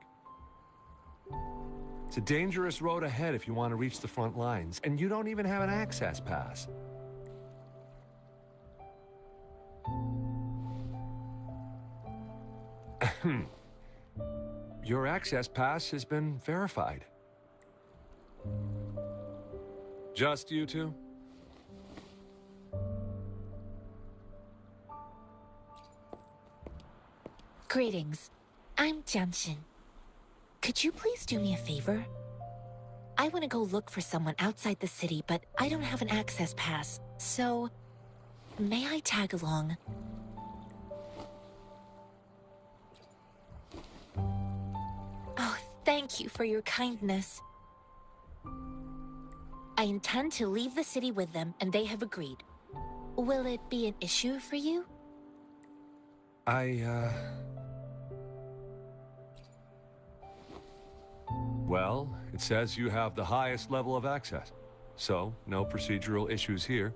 It's a dangerous road ahead if you want to reach the front lines, and you don't even have an access pass. Your access pass has been verified. Just you two? Greetings. I'm Jianshin. Could you please do me a favor? I want to go look for someone outside the city, but I don't have an access pass, so may I tag along? Thank you for your kindness. I intend to leave the city with them, and they have agreed. Will it be an issue for you? Well, it says you have the highest level of access. So, no procedural issues here.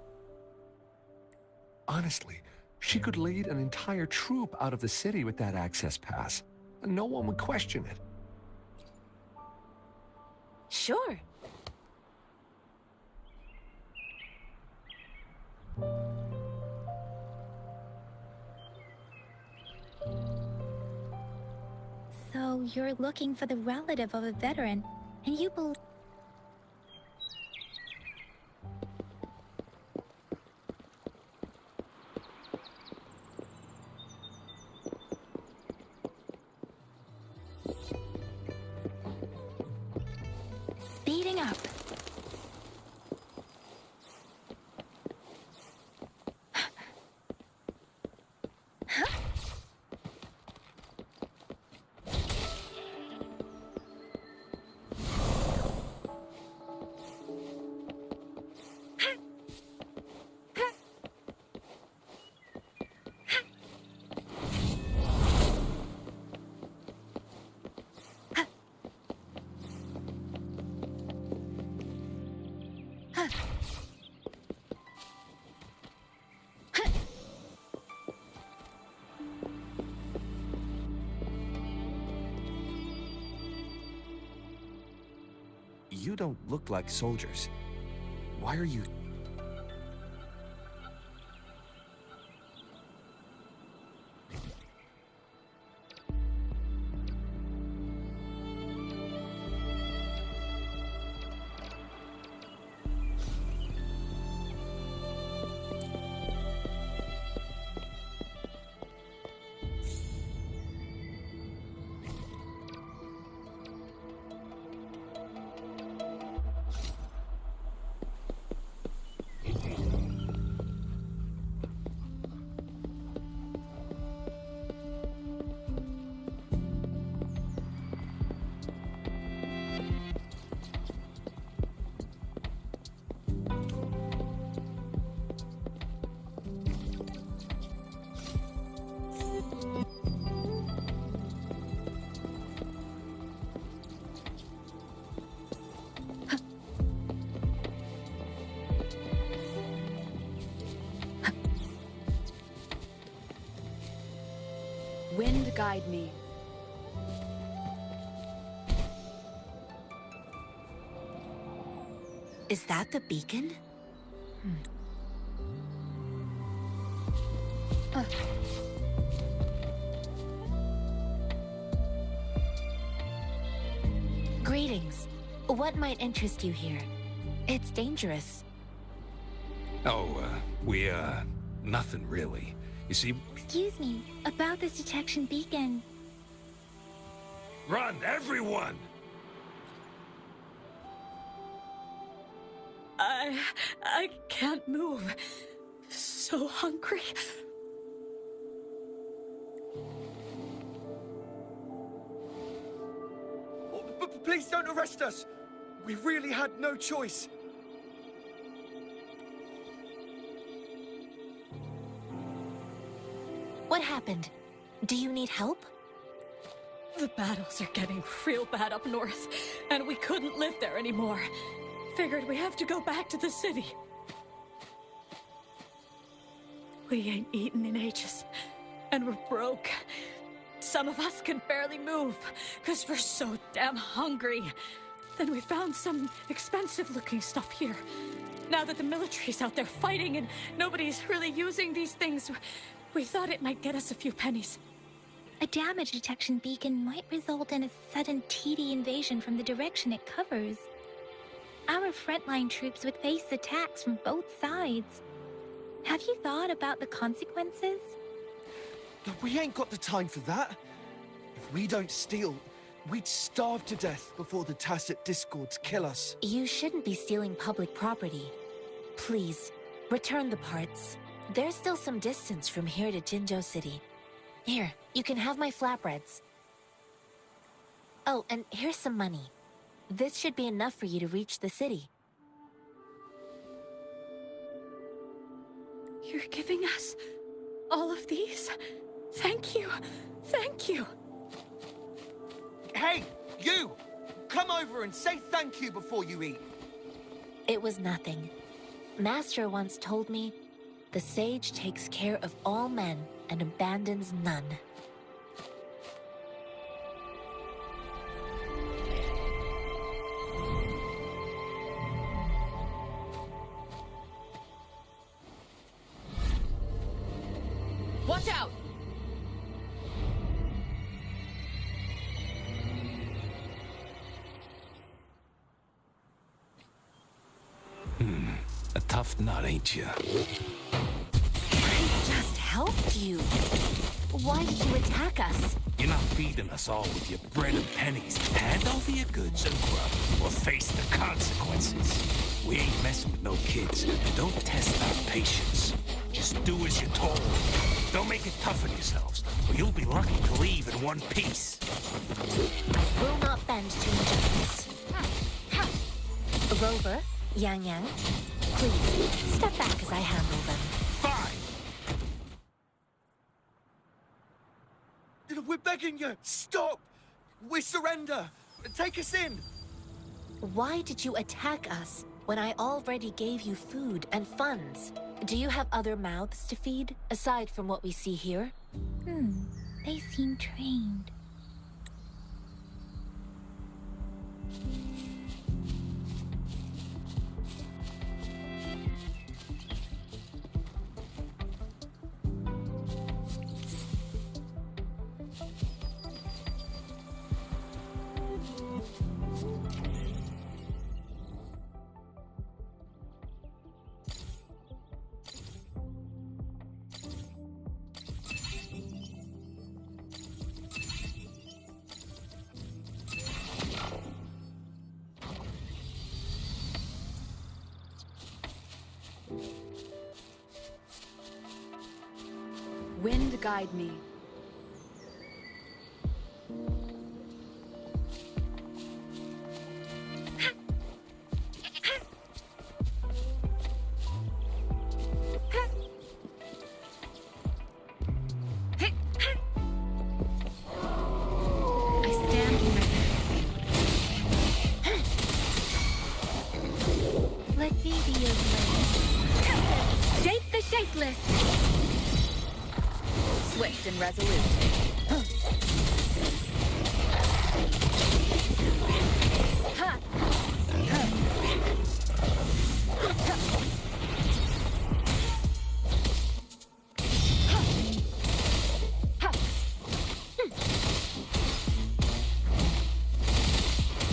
Honestly, she could lead an entire troop out of the city with that access pass, and no one would question it. Sure. So you're looking for the relative of a veteran, and you believe... Speeding up. You don't look like soldiers. Why are you... Wind guide me. Is that the beacon? Greetings. What might interest you here? It's dangerous. Nothing really. You see... Excuse me, about this detection beacon. Run, everyone! I can't move. So hungry. Please don't arrest us! We really had no choice. What happened? Do you need help? The battles are getting real bad up north, and we couldn't live there anymore. Figured we have to go back to the city. We ain't eaten in ages, and we're broke. Some of us can barely move, because we're so damn hungry. Then we found some expensive-looking stuff here. Now that the military's out there fighting and nobody's really using these things, we thought it might get us a few pennies. A damage detection beacon might result in a sudden TD invasion from the direction it covers. Our frontline troops would face attacks from both sides. Have you thought about the consequences? We ain't got the time for that. If we don't steal, we'd starve to death before the tacit discords kill us. You shouldn't be stealing public property. Please, return the parts. There's still some distance from here to Jinzhou City. Here, you can have my flatbreads. Oh, and here's some money. This should be enough for you to reach the city. You're giving us all of these? Thank you. Thank you. Hey, you! Come over and say thank you before you eat. It was nothing. Master once told me, the sage takes care of all men and abandons none. Watch out! A tough nut, ain't you? I just helped you. Why did you attack us? You're not feeding us all with your bread and pennies. Hand over your goods and grub, or face the consequences. We ain't messing with no kids, and don't test our patience. Just do as you're told. Don't make it tough on yourselves, or you'll be lucky to leave in one piece. I will not bend to injustice. Rover, Yang Yang, please, step back as I handle them. Fine! We're begging you, stop! We surrender! Take us in! Why did you attack us when I already gave you food and funds? Do you have other mouths to feed, aside from what we see here? They seem trained. Wind guide me. I stand ready. Let me be your blade. Shape the shapeless! Swift and resolute.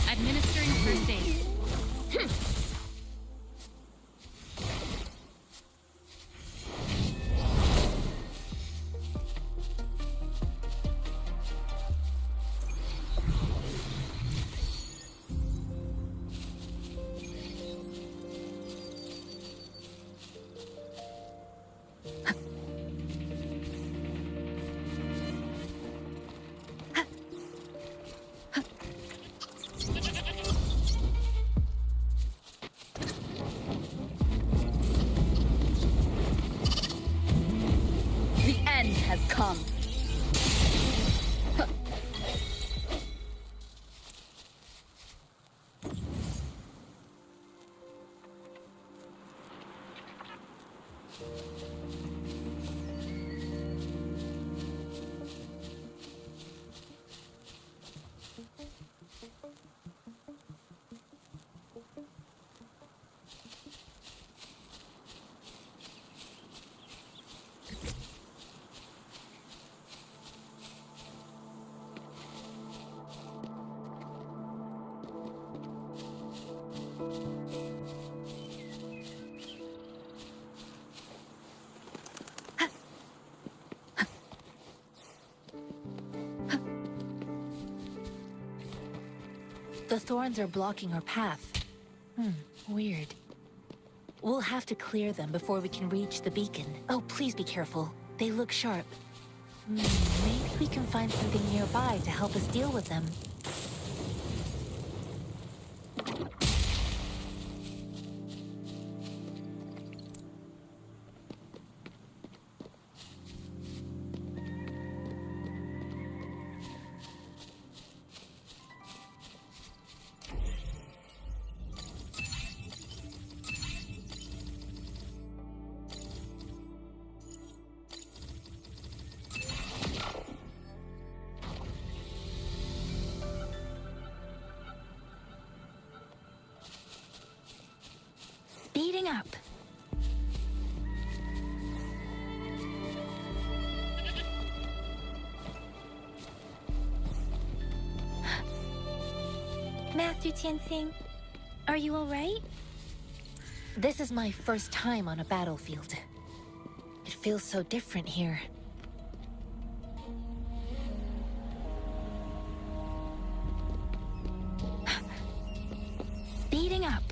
Administering first aid. The end has come. The thorns are blocking our path. Weird. We'll have to clear them before we can reach the beacon. Oh, please be careful. They look sharp. Maybe we can find something nearby to help us deal with them. Speeding up. Master Tianxing, are you all right? This is my first time on a battlefield. It feels so different here. Speeding up.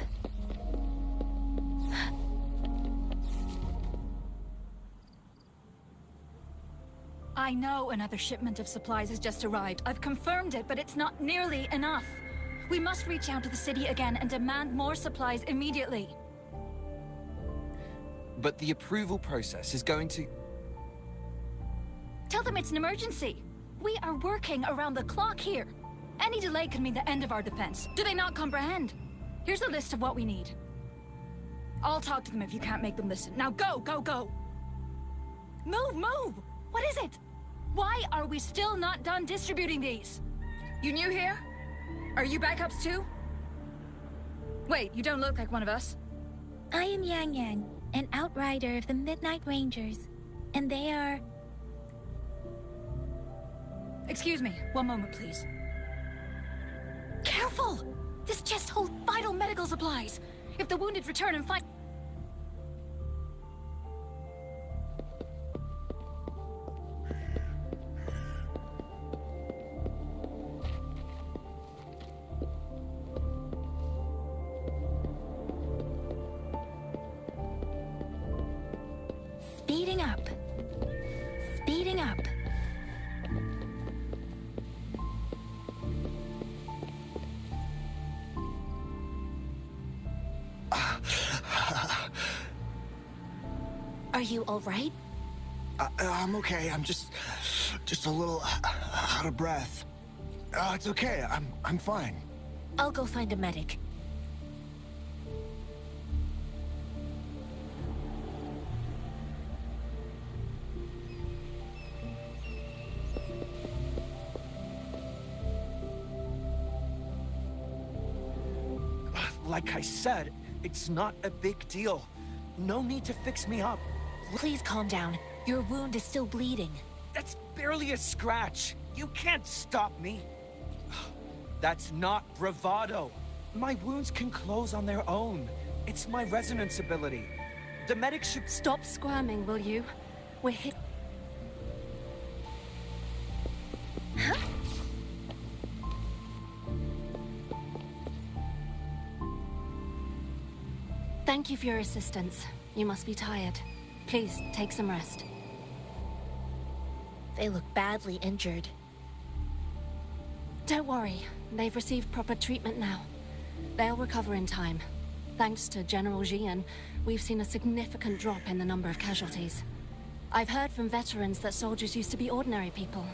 I know another shipment of supplies has just arrived. I've confirmed it, but it's not nearly enough. We must reach out to the city again and demand more supplies immediately. But the approval process is going to... Tell them it's an emergency. We are working around the clock here. Any delay could mean the end of our defense. Do they not comprehend? Here's a list of what we need. I'll talk to them if you can't make them listen. Now go, go, go! Move, move! What is it? Why are we still not done distributing these? You new here? Are you backups too? Wait, you don't look like one of us. I am Yang Yang, an outrider of the Midnight Rangers, and they are... Excuse me, one moment please. Careful! This chest holds vital medical supplies. If the wounded return and find... Speeding up. Speeding up. Are you all right? I'm okay. I'm just a little out of breath. It's okay. I'm fine. I'll go find a medic. Like I said, it's not a big deal. No need to fix me up. Please calm down. Your wound is still bleeding. That's barely a scratch. You can't stop me. That's not bravado. My wounds can close on their own. It's my resonance ability. The medic should... Stop squirming, will you? We're hit... Huh? Thank you for your assistance. You must be tired. Please, take some rest. They look badly injured. Don't worry. They've received proper treatment now. They'll recover in time. Thanks to General Jian, we've seen a significant drop in the number of casualties. I've heard from veterans that soldiers used to be ordinary people,